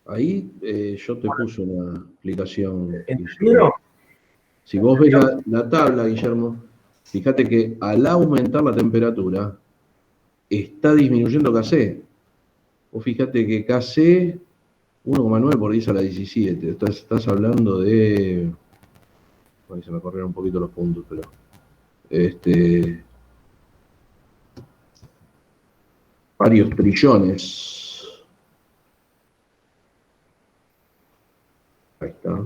Ahí yo te puse una explicación. ¿Entendieron? Si vos ves la tabla, Guillermo, fíjate que al aumentar la temperatura, está disminuyendo Kc. Vos fíjate que Kc 1,9 por 10 a la 17. Estás hablando de... Ahí se me corrieron un poquito los puntos, pero... varios trillones. Ahí está.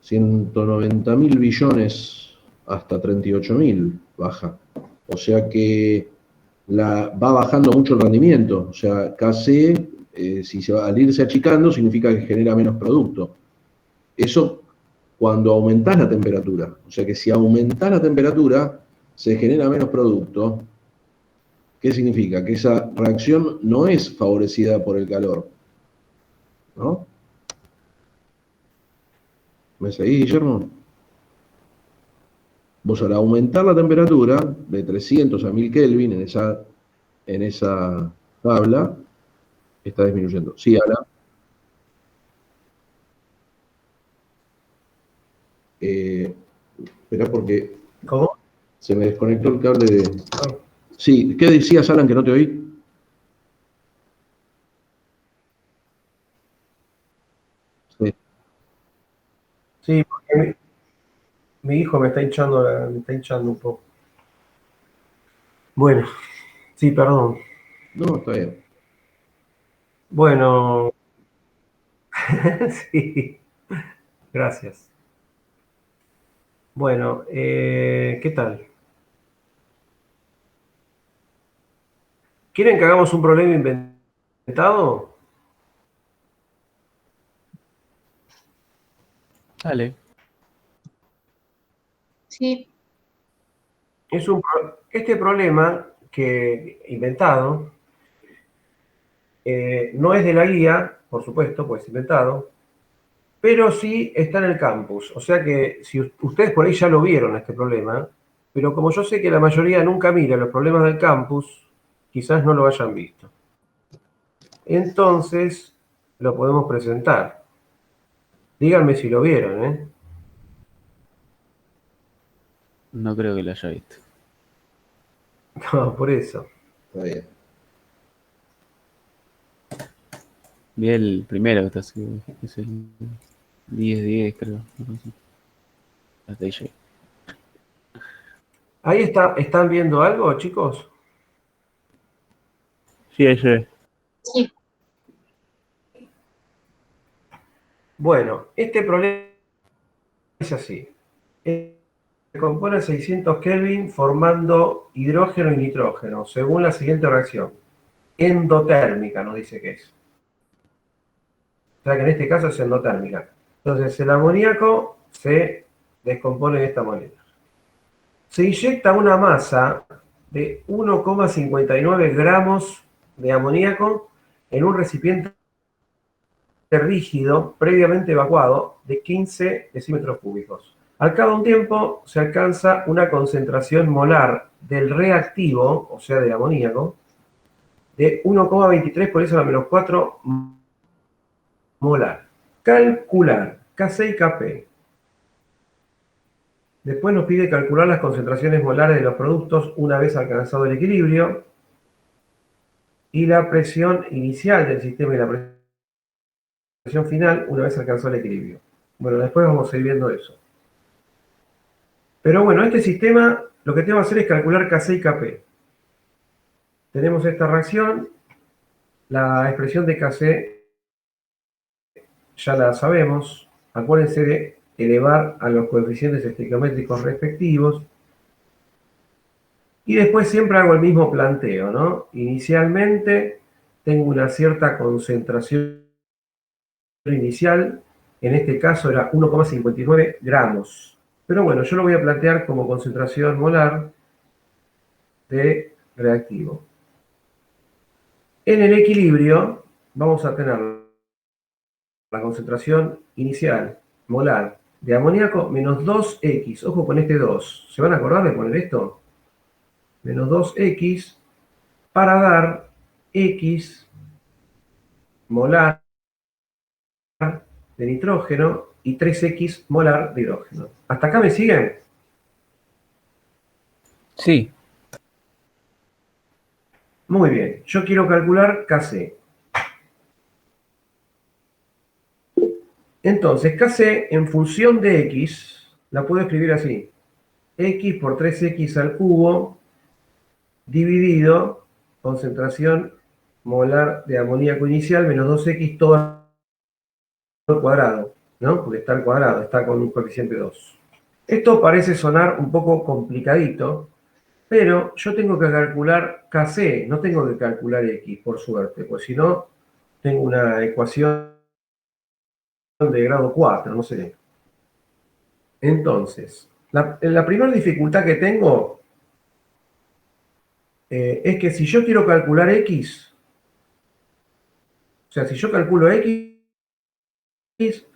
$190.000 billones hasta 38.000 baja. O sea que va bajando mucho el rendimiento. O sea, Kc, al irse achicando, significa que genera menos producto. Eso cuando aumentás la temperatura. O sea que si aumentás la temperatura, se genera menos producto. ¿Qué significa? Que esa reacción no es favorecida por el calor, ¿no? ¿Me seguís, Guillermo? Vos al aumentar la temperatura de 300 a 1000 Kelvin en esa tabla, está disminuyendo. Sí, Ana. Espera porque ¿Cómo? se me desconectó el cable de... Ah, Sí, ¿qué decías, Alan, que no te oí? Sí. sí, porque mi hijo me está hinchando, me está hinchando un poco. Bueno, sí, perdón. No, está bien. Bueno, sí, gracias. Bueno, ¿qué tal? ¿Quieren que hagamos un problema inventado? Dale. Sí. Este problema que inventado no es de la guía, por supuesto, pues inventado, pero sí está en el campus. O sea que si ustedes por ahí ya lo vieron este problema, pero como yo sé que la mayoría nunca mira los problemas del campus, quizás no lo hayan visto. Entonces, lo podemos presentar. Díganme si lo vieron, ¿eh? No creo que lo haya visto. No, por eso. Está bien. Vi el primero que está así, es el 10-10, creo. Algo así. Hasta ahí llegué. Ahí está, ¿están viendo algo, chicos? Sí, ahí llegué. Sí. Bueno, este problema es así. Se compone 600 Kelvin formando hidrógeno y nitrógeno, según la siguiente reacción. Endotérmica nos dice que es. O sea que en este caso es endotérmica. Entonces el amoníaco se descompone de esta manera. Se inyecta una masa de 1,59 gramos de amoníaco en un recipiente rígido previamente evacuado de 15 decímetros cúbicos. Al cabo de un tiempo se alcanza una concentración molar del reactivo, o sea, del amoníaco, de 1,23 por eso a la menos 4 molar. Calcular Kc y Kp. Después nos pide calcular las concentraciones molares de los productos una vez alcanzado el equilibrio y la presión inicial del sistema y la presión final una vez alcanzado el equilibrio. Bueno, después vamos a ir viendo eso. Pero bueno, este sistema lo que tengo que hacer es calcular Kc y Kp. Tenemos esta reacción, la expresión de Kc ya la sabemos. Acuérdense de elevar a los coeficientes estequiométricos respectivos. Y después siempre hago el mismo planteo, ¿no? Inicialmente tengo una cierta concentración inicial, en este caso era 1,59 gramos. Pero bueno, yo lo voy a plantear como concentración molar de reactivo. En el equilibrio vamos a tener la concentración inicial molar de amoníaco menos 2x. Ojo con este 2. ¿Se van a acordar de poner esto? Menos 2x para dar x molar de nitrógeno y 3x molar de hidrógeno. ¿Hasta acá me siguen? Sí, Muy bien. Yo quiero calcular Kc. Entonces, Kc en función de x, la puedo escribir así. X por 3x al cubo dividido concentración molar de amoníaco inicial menos 2x todo al cuadrado, ¿no? Porque está al cuadrado, está con un coeficiente 2. Esto parece sonar un poco complicadito, pero yo tengo que calcular Kc, no tengo que calcular X, por suerte, pues si no, tengo una ecuación de grado 4, no sé. Entonces, la primera dificultad que tengo es que si yo quiero calcular X, o sea, si yo calculo X,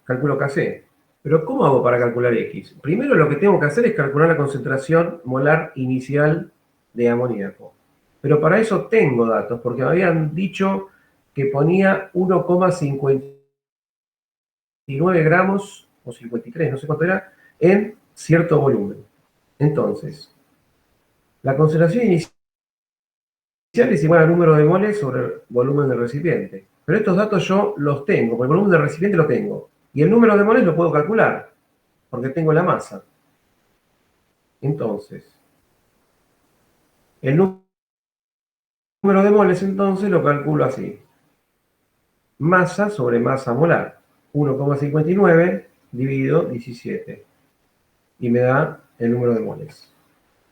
calculo Kc. Pero ¿cómo hago para calcular X? Primero lo que tengo que hacer es calcular la concentración molar inicial de amoníaco. Pero para eso tengo datos, porque me habían dicho que ponía 1,59 gramos, o 53, no sé cuánto era, en cierto volumen. Entonces, la concentración inicial es igual al número de moles sobre el volumen del recipiente. Pero estos datos yo los tengo, porque el volumen del recipiente lo tengo. Y el número de moles lo puedo calcular, porque tengo la masa. Entonces, el número de moles entonces lo calculo así. Masa sobre masa molar. 1,59 dividido 17. Y me da el número de moles.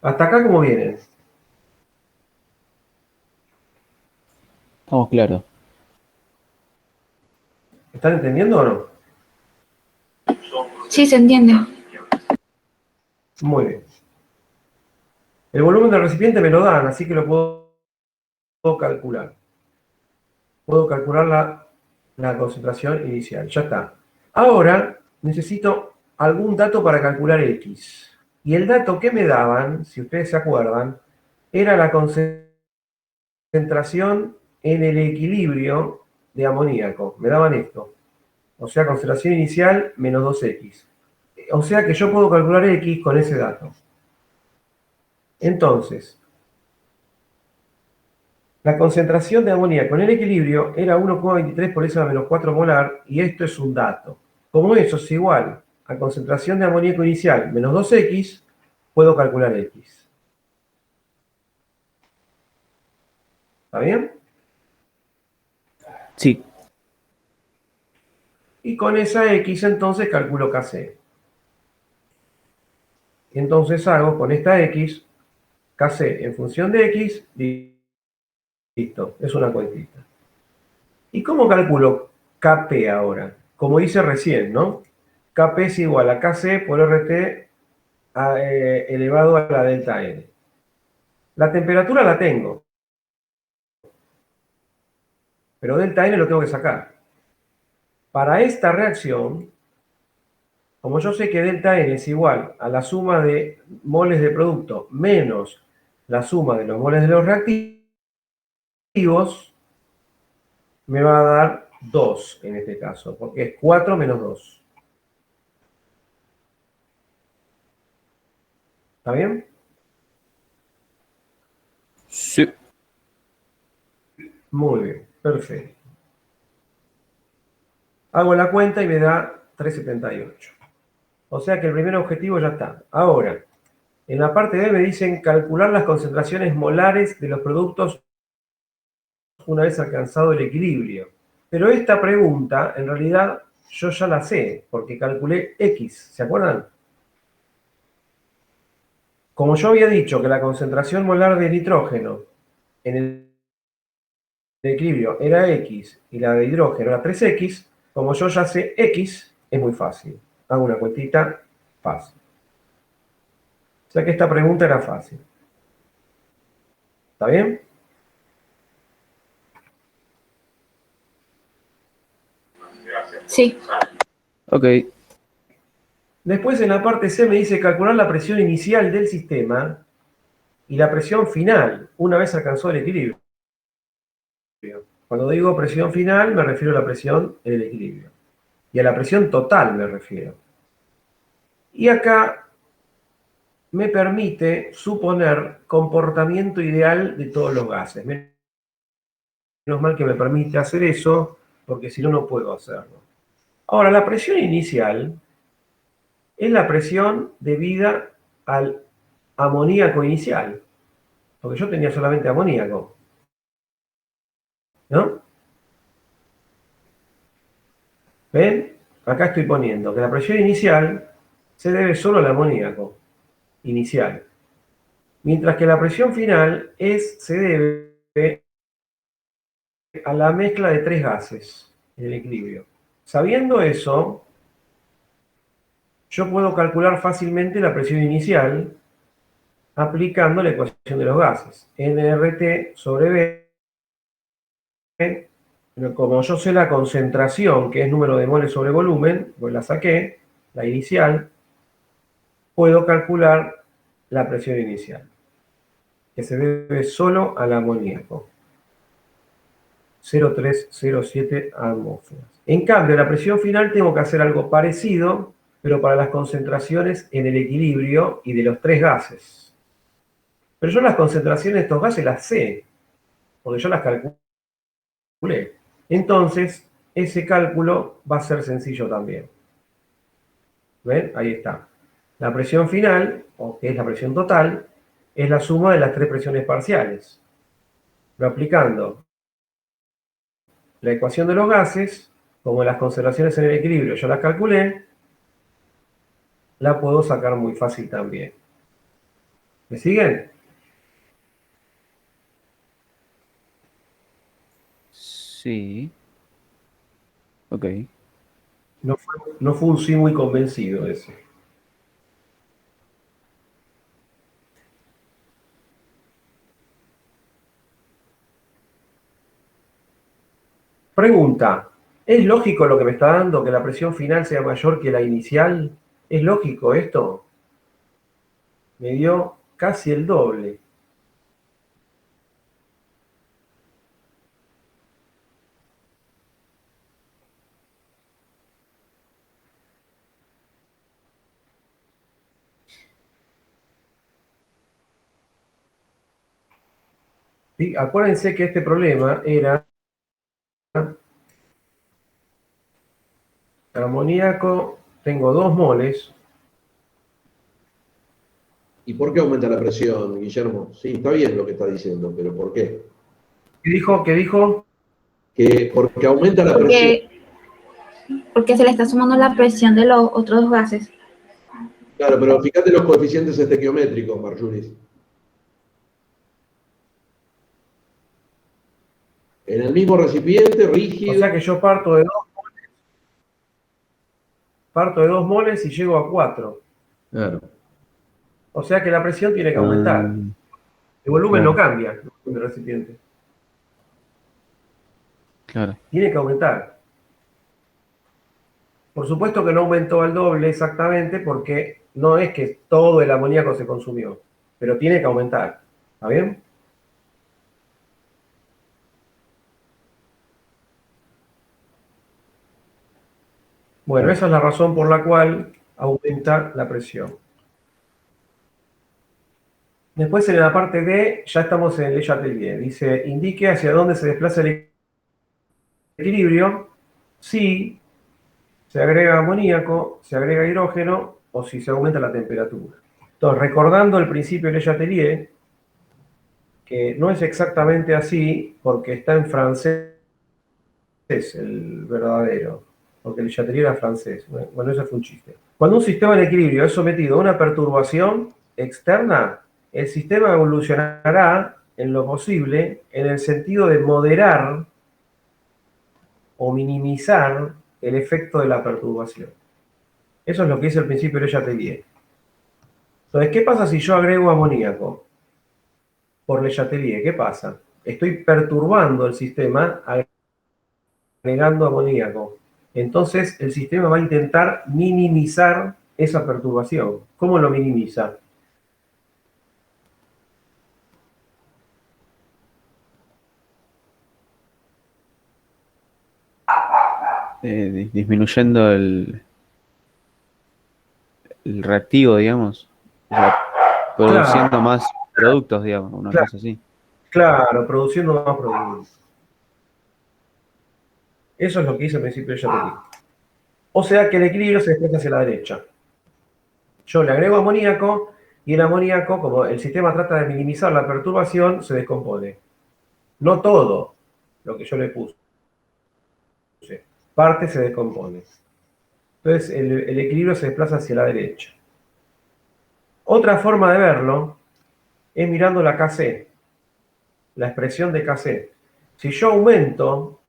¿Hasta acá cómo vienen? Estamos claros. ¿Están entendiendo o no? Sí, se entiende. Muy bien. El volumen del recipiente me lo dan, así que lo puedo calcular. Puedo calcular la concentración inicial. Ya está. Ahora necesito algún dato para calcular X. Y el dato que me daban, si ustedes se acuerdan, era la concentración en el equilibrio de amoníaco. Me daban esto. O sea, concentración inicial menos 2X. O sea que yo puedo calcular X con ese dato. Entonces, la concentración de amoníaco en el equilibrio era 1,23 por eso a menos 4 molar, y esto es un dato. Como eso es igual a concentración de amoníaco inicial menos 2X, puedo calcular X. ¿Está bien? Sí. Y con esa X entonces calculo Kc. Entonces hago con esta X, Kc en función de X, listo, es una cuentita. ¿Y cómo calculo Kp ahora? Como hice recién, ¿no? Kp es igual a Kc por RT elevado a la delta N. La temperatura la tengo, pero delta N lo tengo que sacar. Para esta reacción, como yo sé que delta N es igual a la suma de moles de producto menos la suma de los moles de los reactivos, me va a dar 2 en este caso, porque es 4 menos 2. ¿Está bien? Sí. Muy bien, perfecto. Hago la cuenta y me da 3,78. O sea que el primer objetivo ya está. Ahora, en la parte B me dicen calcular las concentraciones molares de los productos una vez alcanzado el equilibrio. Pero esta pregunta, en realidad, yo ya la sé, porque calculé X, ¿se acuerdan? Como yo había dicho que la concentración molar de nitrógeno en el equilibrio era X y la de hidrógeno era 3X, como yo ya sé X, es muy fácil. Hago una cuentita fácil. O sea que esta pregunta era fácil. ¿Está bien? Sí. Ok. Después en la parte C me dice calcular la presión inicial del sistema y la presión final, una vez alcanzó el equilibrio. Cuando digo presión final, me refiero a la presión en el equilibrio. Y a la presión total me refiero. Y acá me permite suponer comportamiento ideal de todos los gases. Menos mal que me permite hacer eso, porque si no, no puedo hacerlo. Ahora, la presión inicial es la presión debida al amoníaco inicial. Porque yo tenía solamente amoníaco. ¿No? ¿Ven? Acá estoy poniendo que la presión inicial se debe solo al amoníaco inicial. Mientras que la presión final se debe a la mezcla de tres gases en el equilibrio. Sabiendo eso, yo puedo calcular fácilmente la presión inicial aplicando la ecuación de los gases. nRT sobre B, como yo sé la concentración, que es número de moles sobre volumen, pues la saqué, la inicial, puedo calcular la presión inicial, que se debe solo al amoníaco. 0,307 atmósferas. En cambio, la presión final tengo que hacer algo parecido, pero para las concentraciones en el equilibrio y de los 3 gases. Pero yo las concentraciones de estos gases las sé, porque yo las calculé. Entonces, ese cálculo va a ser sencillo también. ¿Ven? Ahí está. La presión final, o que es la presión total, es la suma de las 3 presiones parciales. Pero aplicando la ecuación de los gases, como las concentraciones en el equilibrio yo las calculé, la puedo sacar muy fácil también. ¿Me siguen? Sí. Ok. No fue un sí muy convencido ese. Pregunta, ¿es lógico lo que me está dando que la presión final sea mayor que la inicial? ¿Es lógico esto? Me dio casi el doble. ¿Sí? Acuérdense que este problema era amoníaco, tengo 2 moles. ¿Y por qué aumenta la presión, Guillermo? Sí, está bien lo que está diciendo, pero ¿por qué? ¿Qué dijo? ¿Qué dijo? Que porque aumenta la presión. Porque, porque se le está sumando la presión de los otros dos gases. Claro, pero fíjate los coeficientes estequiométricos, Marjulis. En el mismo recipiente, O sea que rígido. yo parto de 2 moles y llego a 4. Claro. O sea que la presión tiene que Ah, aumentar. El volumen no claro, cambia en el recipiente. claro. Tiene que aumentar. Por supuesto que no aumentó al doble exactamente porque no es que todo el amoníaco se consumió, pero tiene que aumentar. ¿Está bien? Bueno, Claro. esa es la razón por la cual aumenta la presión. Después en la parte D ya estamos en el Chatelier. Dice, indique hacia dónde se desplaza el equilibrio si se agrega amoníaco, se agrega hidrógeno o si se aumenta la temperatura. Entonces, recordando el principio de Chatelier, que no es exactamente así porque está en francés el verdadero, porque el Chatelier era francés. Bueno, eso fue un chiste. Cuando un sistema de equilibrio es sometido a una perturbación externa, el sistema evolucionará en lo posible en el sentido de moderar o minimizar el efecto de la perturbación. Eso es lo que dice el principio de Chatelier. Entonces, ¿qué pasa si yo agrego amoníaco por Le Chatelier? ¿Qué pasa? Estoy perturbando el sistema agregando amoníaco. Entonces, el sistema va a intentar minimizar esa perturbación. ¿Cómo lo minimiza? Disminuyendo el reactivo, digamos. O sea, produciendo Claro, más productos, digamos, una claro, cosa así. claro, produciendo más productos. Eso es lo que hizo el principio de Chatelier. O sea que el equilibrio se desplaza hacia la derecha. Yo le agrego amoníaco y el amoníaco, como el sistema trata de minimizar la perturbación, se descompone. No todo lo que yo le puse. Parte se descompone. Entonces el equilibrio se desplaza hacia la derecha. Otra forma de verlo es mirando la Kc, la expresión de Kc. Si yo aumento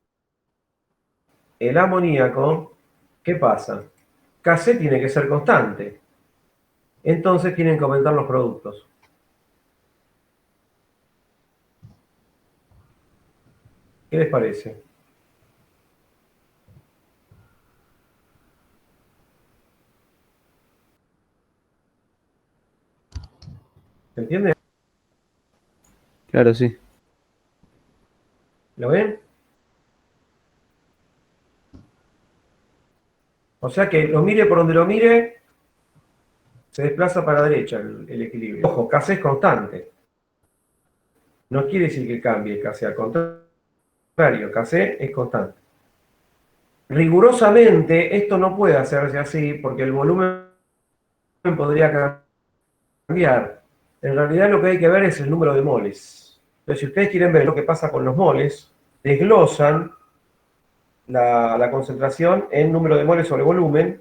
el amoníaco, ¿qué pasa? Kc tiene que ser constante. Entonces tienen que aumentar los productos. ¿Qué les parece? ¿Se entiende? Claro, sí. ¿Lo ven? O sea que lo mire por donde lo mire, se desplaza para la derecha el equilibrio. Ojo, Kc es constante. No quiere decir que cambie Kc, al contrario, Kc es constante. Rigurosamente, esto no puede hacerse así porque el volumen podría cambiar. En realidad lo que hay que ver es el número de moles. Entonces, si ustedes quieren ver lo que pasa con los moles, desglosan la concentración en número de moles sobre volumen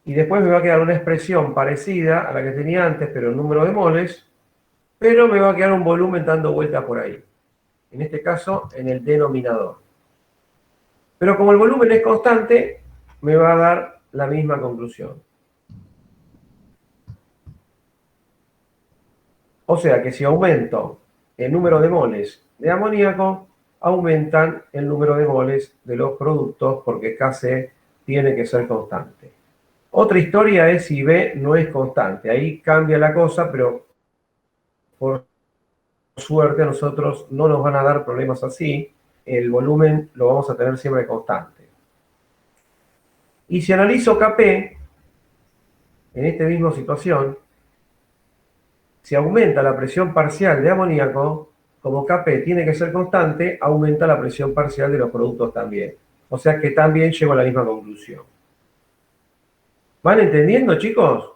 y después me va a quedar una expresión parecida a la que tenía antes, pero en número de moles, pero me va a quedar un volumen dando vuelta por ahí. En este caso, en el denominador. Pero como el volumen es constante, me va a dar la misma conclusión. O sea que si aumento el número de moles de amoníaco, aumentan el número de moles de los productos porque Kc tiene que ser constante. Otra historia es si B no es constante. Ahí cambia la cosa, pero por suerte a nosotros no nos van a dar problemas así. El volumen lo vamos a tener siempre constante. Y si analizo Kp, en esta misma situación, si aumenta la presión parcial de amoníaco, como Kp tiene que ser constante, aumenta la presión parcial de los productos también. O sea que también llego a la misma conclusión. ¿Van entendiendo, chicos?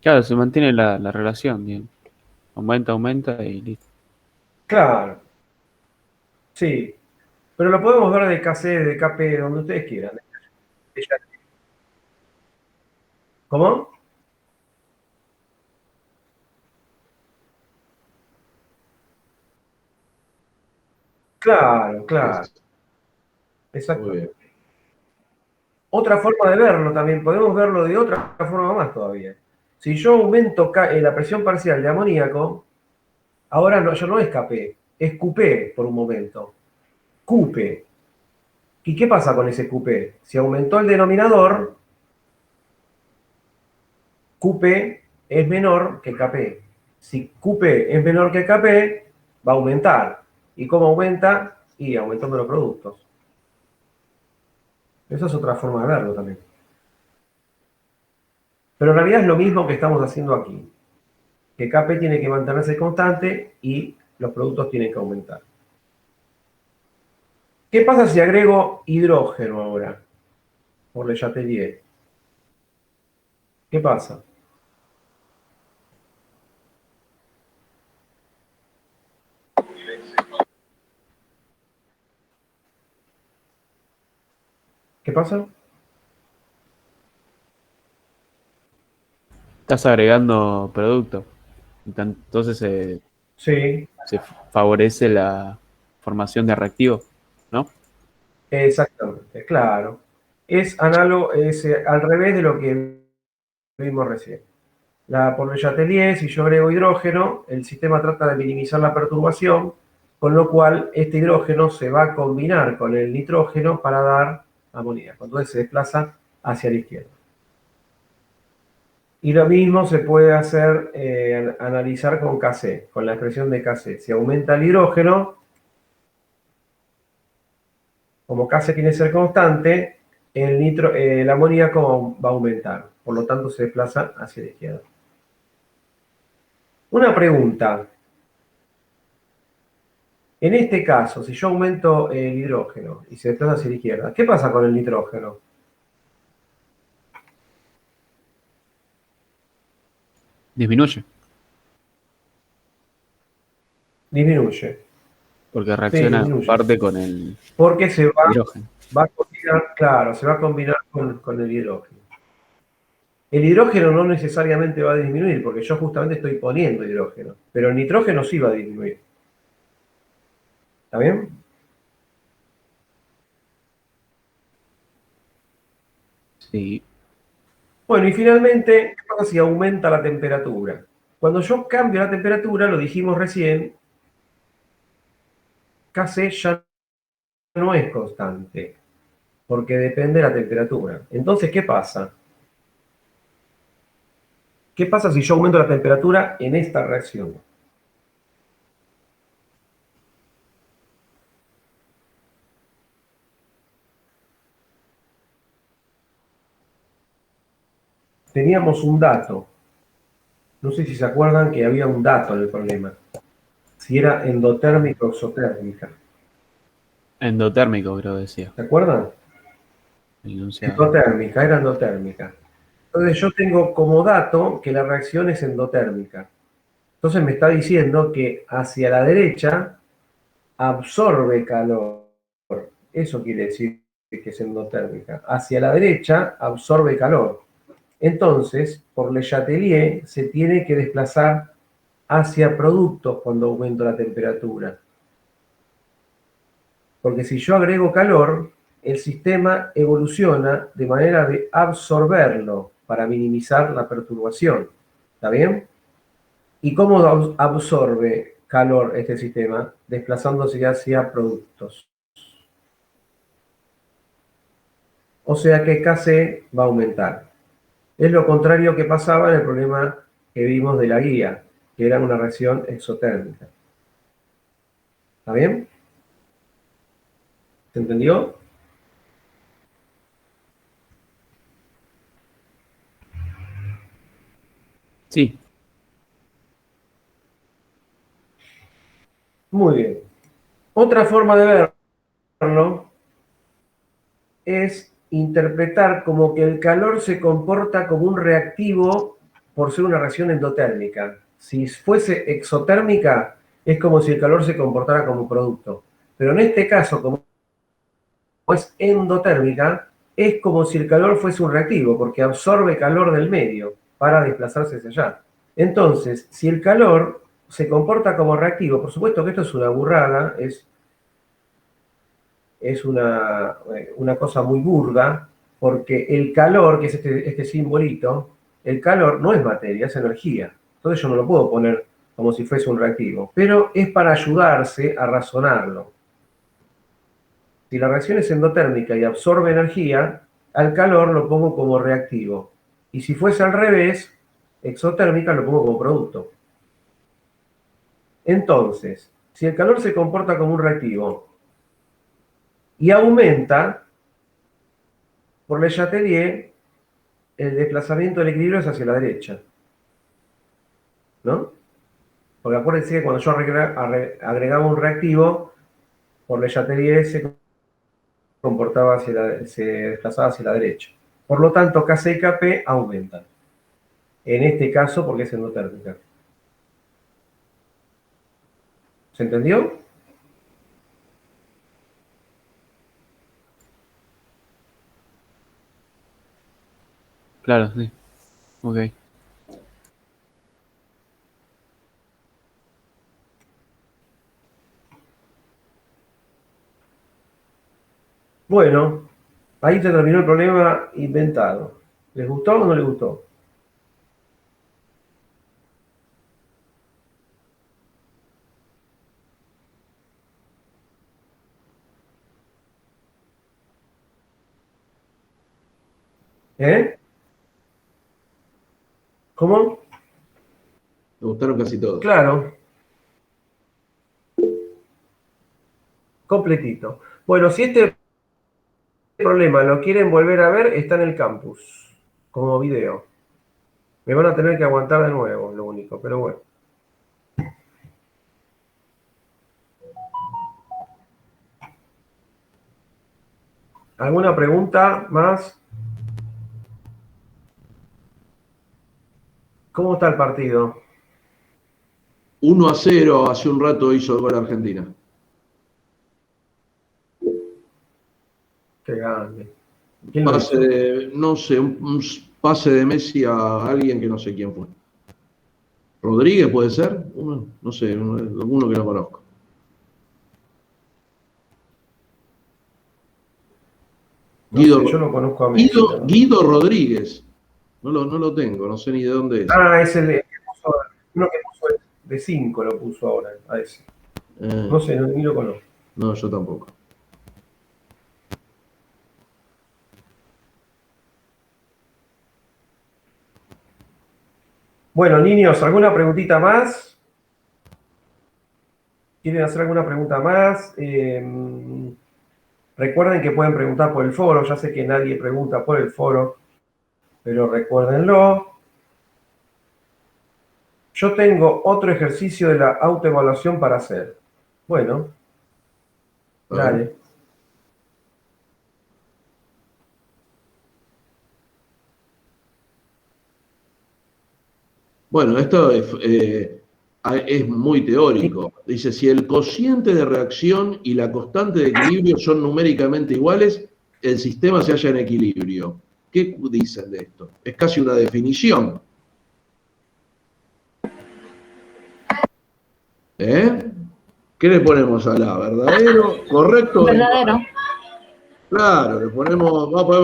Claro, se mantiene la relación, bien. Aumenta, aumenta y listo. Claro, sí. Pero lo podemos ver de Kc, de Kp, donde ustedes quieran. ¿Cómo? Claro, claro. Muy bien. Exactamente. Otra forma de verlo también, podemos verlo de otra forma más todavía. Si yo aumento la presión parcial de amoníaco, ahora no, ya no es Kp, es Qp por un momento. Qp. ¿Y qué pasa con ese Qp? Si aumentó el denominador, Qp es menor que Kp. Si Qp es menor que Kp, va a aumentar. ¿Y cómo aumenta? Y aumentando los productos. Esa es otra forma de verlo también. Pero en realidad es lo mismo que estamos haciendo aquí. Que Kp tiene que mantenerse constante y los productos tienen que aumentar. ¿Qué pasa si agrego hidrógeno ahora? Por Le Chatelier. ¿Qué pasa? ¿Qué pasa? Estás agregando producto. Entonces Sí, se favorece la formación de reactivos, ¿no? exactamente, claro. Es análogo, es al revés de lo que vimos recién. Por Le Chatelier, si yo agrego hidrógeno, el sistema trata de minimizar la perturbación, con lo cual este hidrógeno se va a combinar con el nitrógeno para dar amoníaco. Entonces se desplaza hacia la izquierda. Y lo mismo se puede hacer, analizar con Kc, con la expresión de Kc. Si aumenta el hidrógeno, como Kc tiene que ser constante, el amoníaco va a aumentar. Por lo tanto, se desplaza hacia la izquierda. Una pregunta. En este caso, si yo aumento el hidrógeno y se desplaza hacia la izquierda, ¿qué pasa con el nitrógeno? Disminuye, Disminuye. porque Sí, reacciona en disminuye. parte con el Porque hidrógeno. va a combinar, claro, se va a combinar con el hidrógeno. El hidrógeno no necesariamente va a disminuir, porque yo justamente estoy poniendo hidrógeno, pero el nitrógeno sí va a disminuir. ¿Está bien? Sí. Bueno, y finalmente, ¿qué pasa si aumenta la temperatura? Cuando yo cambio la temperatura, lo dijimos recién, Kc ya no es constante, porque depende de la temperatura. Entonces, ¿qué pasa? ¿Qué pasa si yo aumento la temperatura en esta reacción? Teníamos un dato. No sé si se acuerdan que había un dato en el problema. Si era endotérmica o exotérmica. Endotérmico, creo que decía. ¿Se acuerdan? El enunciado. Endotérmica, era endotérmica. Entonces yo tengo como dato que la reacción es endotérmica. Entonces me está diciendo que hacia la derecha absorbe calor. Eso quiere decir que es endotérmica. Hacia la derecha absorbe calor. Entonces, por Le Chatelier se tiene que desplazar hacia productos cuando aumento la temperatura. Porque si yo agrego calor, el sistema evoluciona de manera de absorberlo para minimizar la perturbación. ¿Está bien? ¿Y cómo absorbe calor este sistema? Desplazándose hacia productos. O sea que Kc va a aumentar. Es lo contrario que pasaba en el problema que vimos de la guía, que era una reacción exotérmica. ¿Está bien? ¿Se entendió? Sí, Muy bien. Otra forma de verlo es interpretar como que el calor se comporta como un reactivo por ser una reacción endotérmica. Si fuese exotérmica, es como si el calor se comportara como un producto. Pero en este caso, como es endotérmica, es como si el calor fuese un reactivo, porque absorbe calor del medio para desplazarse hacia allá. Entonces, si el calor se comporta como reactivo, por supuesto que esto es una burrada, es una cosa muy burda, porque el calor, que es este simbolito, el calor no es materia, es energía. Entonces yo no lo puedo poner como si fuese un reactivo, pero es para ayudarse a razonarlo. Si la reacción es endotérmica y absorbe energía, al calor lo pongo como reactivo. Y si fuese al revés, exotérmica, lo pongo como producto. Entonces, si el calor se comporta como un reactivo y aumenta, por Le Chatelier, el desplazamiento del equilibrio es hacia la derecha. ¿No? Porque acuérdense que cuando yo agregaba un reactivo, por Le Chatelier se se desplazaba hacia la derecha. Por lo tanto, Kc y Kp aumentan. En este caso, porque es endotérmica. ¿Se entendió? claro, sí. Ok. Bueno, ahí se terminó el problema inventado. ¿Les gustó o no les gustó? ¿Eh? ¿Cómo? Me gustaron casi todos. Claro, completito. Bueno, si este problema lo quieren volver a ver, está en el campus, como video. Me van a tener que aguantar de nuevo, lo único, pero bueno. ¿Alguna pregunta más? ¿Cómo está el partido? 1-0, hace un rato hizo el gol Argentina. Qué grande. ¿Quién lo Pase hizo? de, no sé, un pase de Messi a alguien que no sé quién fue. ¿Rodríguez puede ser? No sé, alguno que no conozco. No sé, yo lo conozco a Messi también. Guido Rodríguez. No lo tengo, no sé ni de dónde es. Ah, es el que puso, uno que puso de 5 lo puso ahora, a ese. No sé, ni lo conozco. No, yo tampoco. Bueno, niños, ¿alguna preguntita más? ¿Quieren hacer alguna pregunta más? Recuerden que pueden preguntar por el foro. Ya sé que nadie pregunta por el foro, pero recuérdenlo. Yo tengo otro ejercicio de la autoevaluación para hacer. Bueno, A ver. dale. Bueno, esto es muy teórico. Dice, si el cociente de reacción y la constante de equilibrio son numéricamente iguales, el sistema se halla en equilibrio. ¿Qué dicen de esto? Es casi una definición. ¿Eh? ¿Qué le ponemos a la? ¿Verdadero? ¿Correcto? Verdadero. Claro, le ponemos, vamos a poner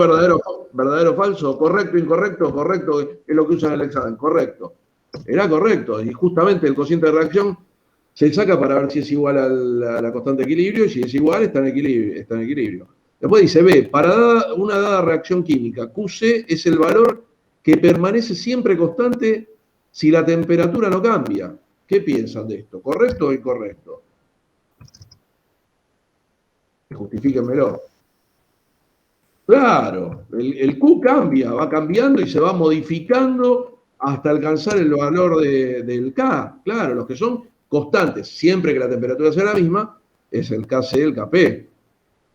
verdadero, falso, correcto, incorrecto, correcto, es lo que usan en el examen, correcto. Era correcto, y justamente el cociente de reacción se saca para ver si es igual a la constante de equilibrio, y si es igual, está en equilibrio. Después dice, B, para una dada reacción química, QC es el valor que permanece siempre constante si la temperatura no cambia. ¿Qué piensan de esto? ¿Correcto o incorrecto? Justifíquenmelo. Claro, el Q cambia, va cambiando y se va modificando hasta alcanzar el valor del K. Claro, los que son constantes, siempre que la temperatura sea la misma, es el KC, el KP.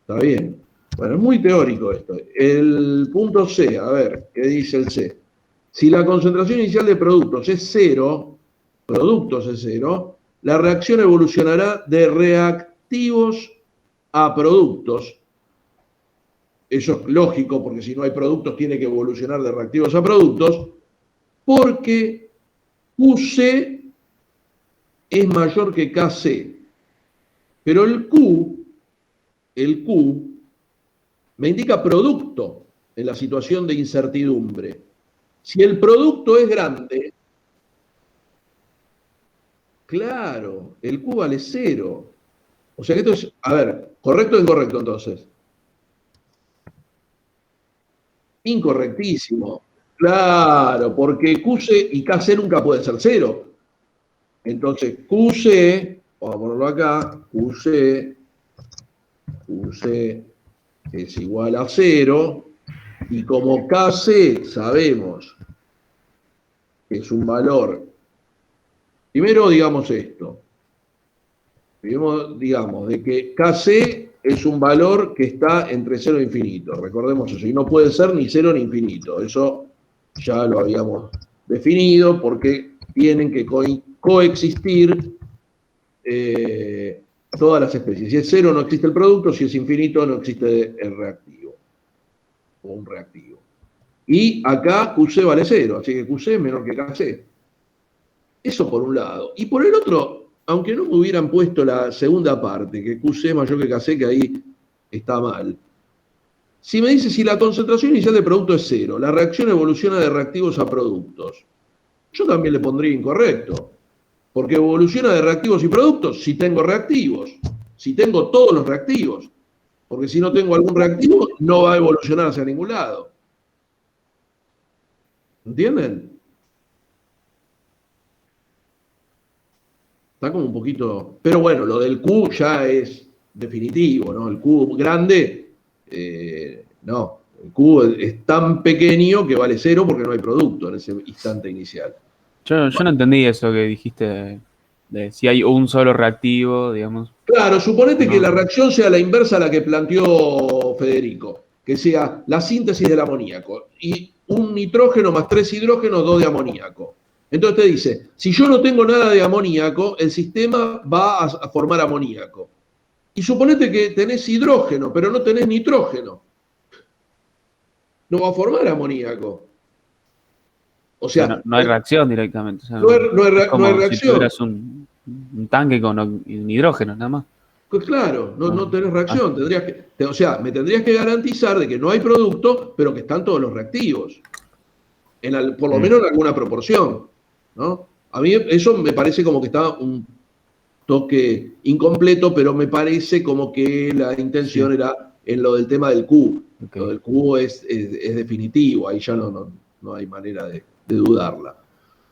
Está bien. Bueno, es muy teórico esto. El punto C, a ver, ¿qué dice el C? Si la concentración inicial de productos es cero, la reacción evolucionará de reactivos a productos. Eso es lógico, porque si no hay productos, tiene que evolucionar de reactivos a productos, porque QC es mayor que KC. Pero el Q me indica producto en la situación de incertidumbre. Si el producto es grande, claro, el Q vale 0. O sea que esto es, a ver, ¿correcto o incorrecto entonces? Incorrectísimo. Claro, porque QC y KC nunca puede ser 0. Entonces, QC, vamos a ponerlo acá, QC es igual a 0, y como KC sabemos que es un valor, primero digamos esto, primero digamos de que KC es un valor que está entre 0 e infinito, recordemos eso, y no puede ser ni 0 ni infinito, eso ya lo habíamos definido porque tienen que coexistir todas las especies. Si es 0 no existe el producto, si es infinito no existe el reactivo o un reactivo. Y acá QC vale 0, así que QC es menor que KC. Eso por un lado. Y por el otro, aunque no me hubieran puesto la segunda parte, que QC es mayor que KC, que ahí está mal. Si me dice si la concentración inicial de producto es 0, la reacción evoluciona de reactivos a productos, yo también le pondría incorrecto. Porque evoluciona de reactivos y productos si tengo reactivos, si tengo todos los reactivos. Porque si no tengo algún reactivo, no va a evolucionar hacia ningún lado. ¿Entienden? Está como un poquito... Pero bueno, lo del Q ya es definitivo, ¿no? El Q grande, no. El Q es tan pequeño que vale 0 porque no hay producto en ese instante inicial. Yo no entendí eso que dijiste de si hay un solo reactivo, digamos. Claro, suponete No. que la reacción sea la inversa a la que planteó Federico, que sea la síntesis del amoníaco y un nitrógeno más 3 hidrógenos, 2 de amoníaco. Entonces te dice, si yo no tengo nada de amoníaco, el sistema va a formar amoníaco. Y suponete que tenés hidrógeno, pero no tenés nitrógeno. No va a formar amoníaco. O sea, no hay reacción directamente. O sea, no hay es como si reacción. tuvieras un tanque con un hidrógeno, nada más. Pues claro, no tenés reacción. O sea, me tendrías que garantizar de que no hay producto, pero que están todos los reactivos. Por lo menos en alguna proporción, ¿no? A mí eso me parece como que está un toque incompleto, pero me parece como que la intención era en lo del tema del Q. Okay. Lo del Q es definitivo, ahí ya no hay manera de dudarla.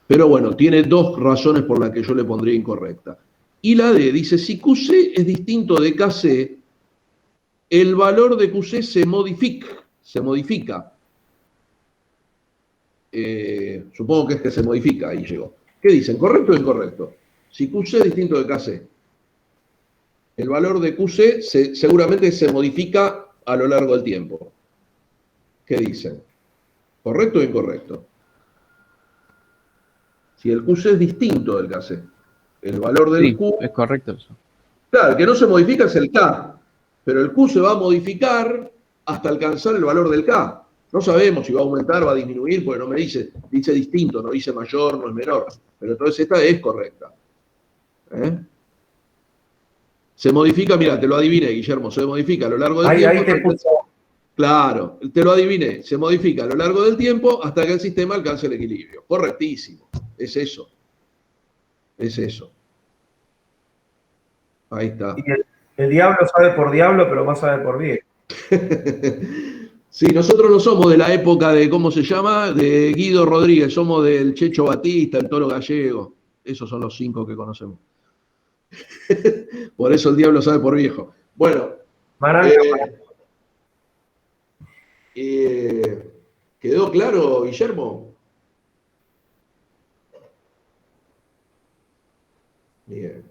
Pero bueno, tiene dos razones por las que yo le pondría incorrecta. Y la D dice, si QC es distinto de KC, el valor de QC se modifica. Supongo que es que se modifica, ahí llegó. ¿Qué dicen? ¿Correcto o incorrecto? Si QC es distinto de KC, el valor de QC seguramente se modifica a lo largo del tiempo. ¿Qué dicen? ¿Correcto o incorrecto? Si el QC es distinto del KC, el valor del Sí, Q... es correcto eso. Claro, el que no se modifica es el K, pero el Q se va a modificar hasta alcanzar el valor del K. No sabemos si va a aumentar o va a disminuir, porque no me dice distinto, no dice mayor, no es menor. Pero entonces esta es correcta. Se modifica, mira, te lo adiviné, Guillermo, se modifica a lo largo del tiempo. Ahí te puso. Claro, te lo adiviné, se modifica a lo largo del tiempo hasta que el sistema alcance el equilibrio. Correctísimo, es eso. Es eso. Ahí está. Y el diablo sabe por diablo, pero más sabe por bien. Sí, nosotros no somos de la época de, ¿cómo se llama? De Guido Rodríguez, somos del Checho Batista, el Toro Gallego. Esos son los 5 que conocemos. Por eso el diablo sabe por viejo. Bueno, Maranga, ¿quedó claro, Guillermo? Bien.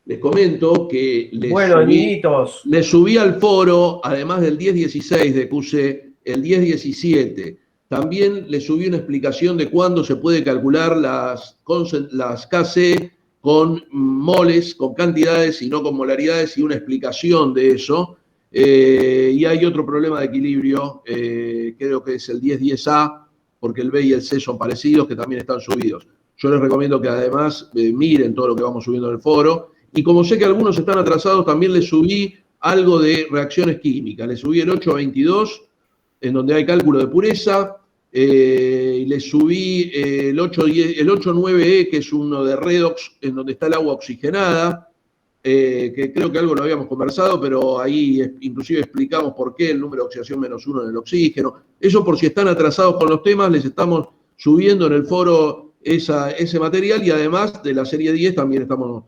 Les comento que bueno, niñitos. le subí al foro, además del 10.16 de QC, el 10.17. También le subí una explicación de cuándo se puede calcular las KC con moles, con cantidades y no con molaridades, y una explicación de eso. Y hay otro problema de equilibrio, creo que es el 10.10A, porque el B y el C son parecidos, que también están subidos. Yo les recomiendo que además miren todo lo que vamos subiendo en el foro. Y como sé que algunos están atrasados, también les subí algo de reacciones químicas. Les subí el 822, en donde hay cálculo de pureza. Les subí el 89E, que es uno de redox, en donde está el agua oxigenada, que creo que algo lo habíamos conversado, pero ahí inclusive explicamos por qué el número de oxidación -1 en el oxígeno. Eso por si están atrasados con los temas, les estamos subiendo en el foro ese material, y además de la serie 10 también estamos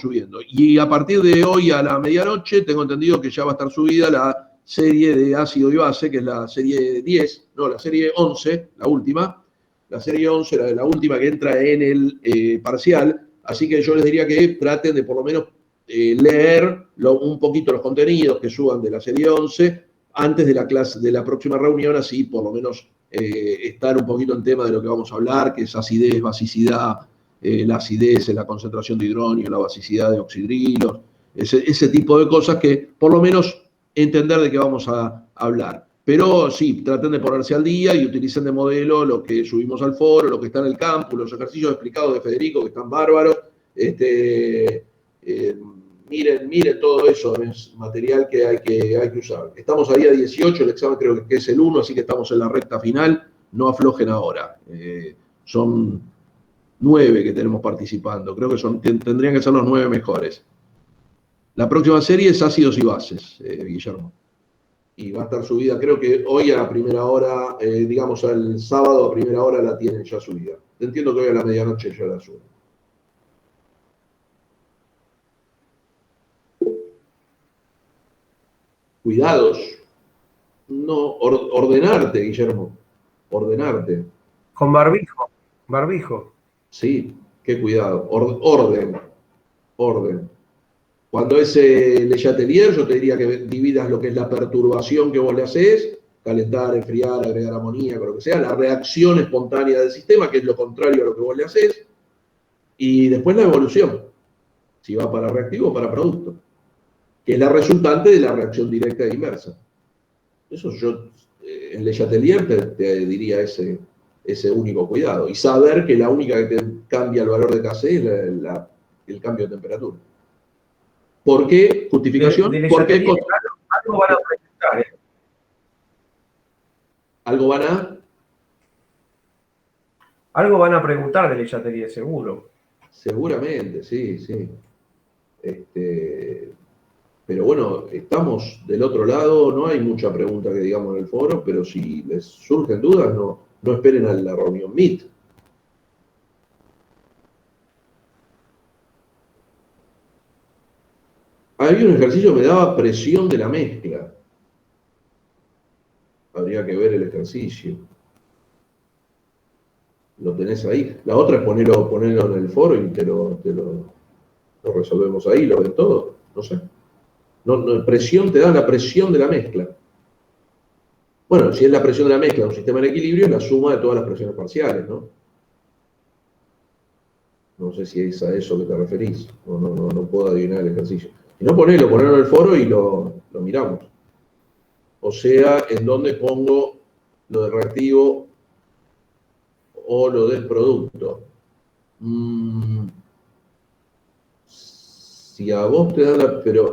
subiendo. Y a partir de hoy a la medianoche tengo entendido que ya va a estar subida la serie de ácido y base, que es la serie 10, no, la serie 11, la última. La serie 11, la última que entra en el parcial. Así que yo les diría que traten de por lo menos leer un poquito los contenidos que suban de la serie 11 antes de la clase, de la próxima reunión, así por lo menos estar un poquito en tema de lo que vamos a hablar, que es acidez, basicidad, la acidez, la concentración de hidróneo, la basicidad de oxidrilos, ese tipo de cosas que por lo menos entender de qué vamos a hablar. Pero sí, traten de ponerse al día y utilicen de modelo lo que subimos al foro, lo que está en el campus, los ejercicios explicados de Federico, que están bárbaros. Miren todo eso, es material que hay que usar. Estamos a día 18, el examen creo que es el 1, así que estamos en la recta final. No aflojen ahora. Son 9 que tenemos participando. Creo que tendrían que ser los 9 mejores. La próxima serie es ácidos y bases, Guillermo. Y va a estar subida, creo que hoy a la primera hora, digamos al sábado a primera hora la tienen ya subida. Entiendo que hoy a la medianoche ya la suben. Cuidados. No, ordenarte, Guillermo. Ordenarte. Con barbijo. Barbijo. Sí, qué cuidado. Orden. Cuando es Le Chatelier, yo te diría que dividas lo que es la perturbación que vos le haces, calentar, enfriar, agregar amoníaco, lo que sea, la reacción espontánea del sistema, que es lo contrario a lo que vos le haces, y después la evolución, si va para reactivo o para producto, que es la resultante de la reacción directa e inversa. Eso yo, en Le Chatelier, te diría ese único cuidado, y saber que la única que te cambia el valor de KC es el cambio de temperatura. ¿Por qué? Justificación. De Porque Lechatería, algo van a preguntar, ¿eh? algo van a... Algo van a preguntar de Lechatería, seguro. Seguramente, sí, sí. Pero bueno, estamos del otro lado, no hay mucha pregunta que digamos en el foro, pero si les surgen dudas, no esperen a la reunión Meet. Había un ejercicio que me daba presión de la mezcla. Habría que ver el ejercicio. Lo tenés ahí. La otra es ponerlo en el foro y lo resolvemos ahí, lo ven todo. No sé. Presión te da la presión de la mezcla. Bueno, si es la presión de la mezcla de un sistema en equilibrio, es la suma de todas las presiones parciales, ¿no? No sé si es a eso que te referís. No puedo adivinar el ejercicio. Si no, ponelo en el foro y lo miramos. O sea, en dónde pongo lo del reactivo o lo del producto. Si a vos te da la... Pero,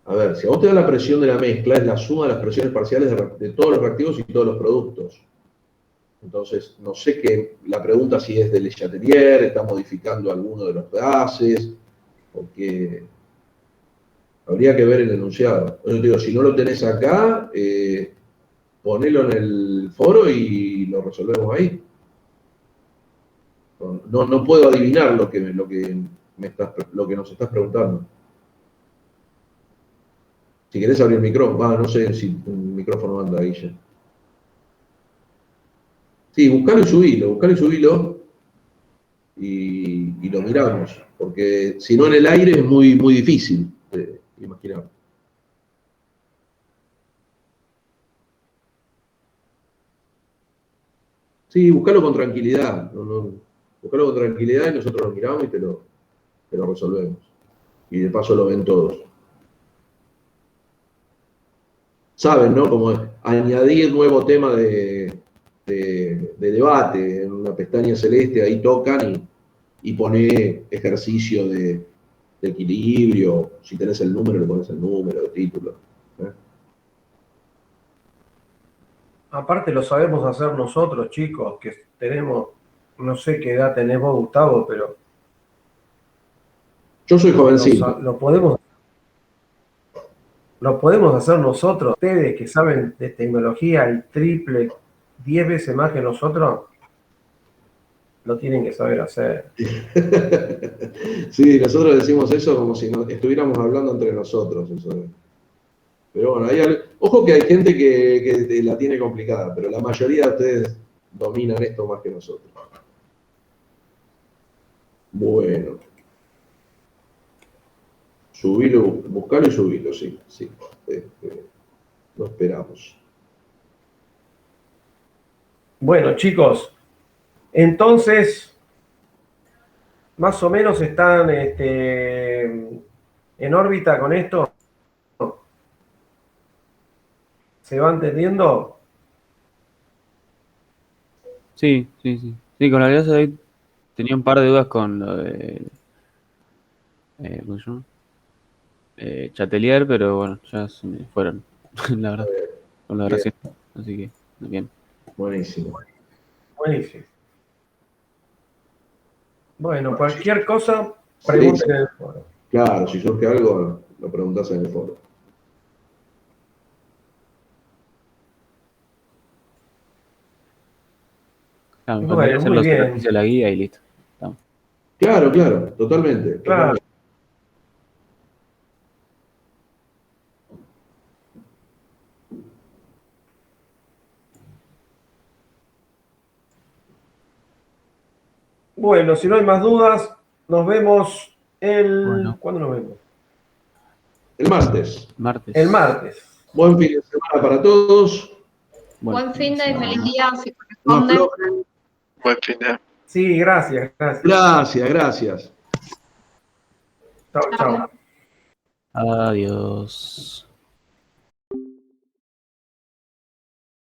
a ver, si a vos te da la presión de la mezcla, es la suma de las presiones parciales de todos los reactivos y todos los productos. Entonces, no sé qué... La pregunta si es de Le Chatelier, está modificando alguno de los gases, o qué... Habría que ver el enunciado. Yo digo, si no lo tenés acá, ponelo en el foro y lo resolvemos ahí. No puedo adivinar lo que nos estás preguntando. Si querés abrir el micrófono, no sé si el micrófono anda ahí ya. Sí, buscalo y subilo y lo miramos, porque si no en el aire es muy, muy difícil de imaginar. Sí, buscalo con tranquilidad. Buscalo con tranquilidad y nosotros lo miramos y te lo resolvemos. Y de paso lo ven todos. Saben, ¿no? Como añadir nuevo tema de debate en una pestaña celeste, ahí tocan y pone ejercicio de equilibrio. Si tenés el número, le pones el número, el título. Aparte lo sabemos hacer nosotros, chicos, que tenemos, no sé qué edad tenés vos, Gustavo, pero Yo soy jovencito. lo podemos hacer nosotros. Ustedes que saben de tecnología el triple, 10 veces más que nosotros, lo tienen que saber hacer. Sí, nosotros decimos eso como si estuviéramos hablando entre nosotros. Eso. Pero bueno, ojo que hay gente que la tiene complicada, pero la mayoría de ustedes dominan esto más que nosotros. Bueno. Subilo, buscalo y subilo, sí. Lo esperamos. Bueno, chicos, entonces, más o menos están en órbita con esto. ¿Se va entendiendo? Sí, sí, sí. Sí, con la grasa de hoy tenía un par de dudas con lo de. ¿Cómo se llama? Chatelier, pero bueno, ya se me fueron, la verdad, con la Bien. gracia. Así que, bien. Buenísimo. Buenísimo. Bueno, cualquier cosa, pregunten en el foro. Claro, si surge algo, lo preguntás en el foro. Claro, me Bueno, faltaría hacer muy los bien. ejercicios de la guía y listo. Estamos. Claro, totalmente. Claro. Bueno, si no hay más dudas, nos vemos Bueno. ¿Cuándo nos vemos? El martes. Martes. El martes. Buen fin de semana para todos. Buen fin de feliz día, si No corresponde. aflojen. Buen fin de... Sí, gracias. Gracias. Chao, chao. Adiós.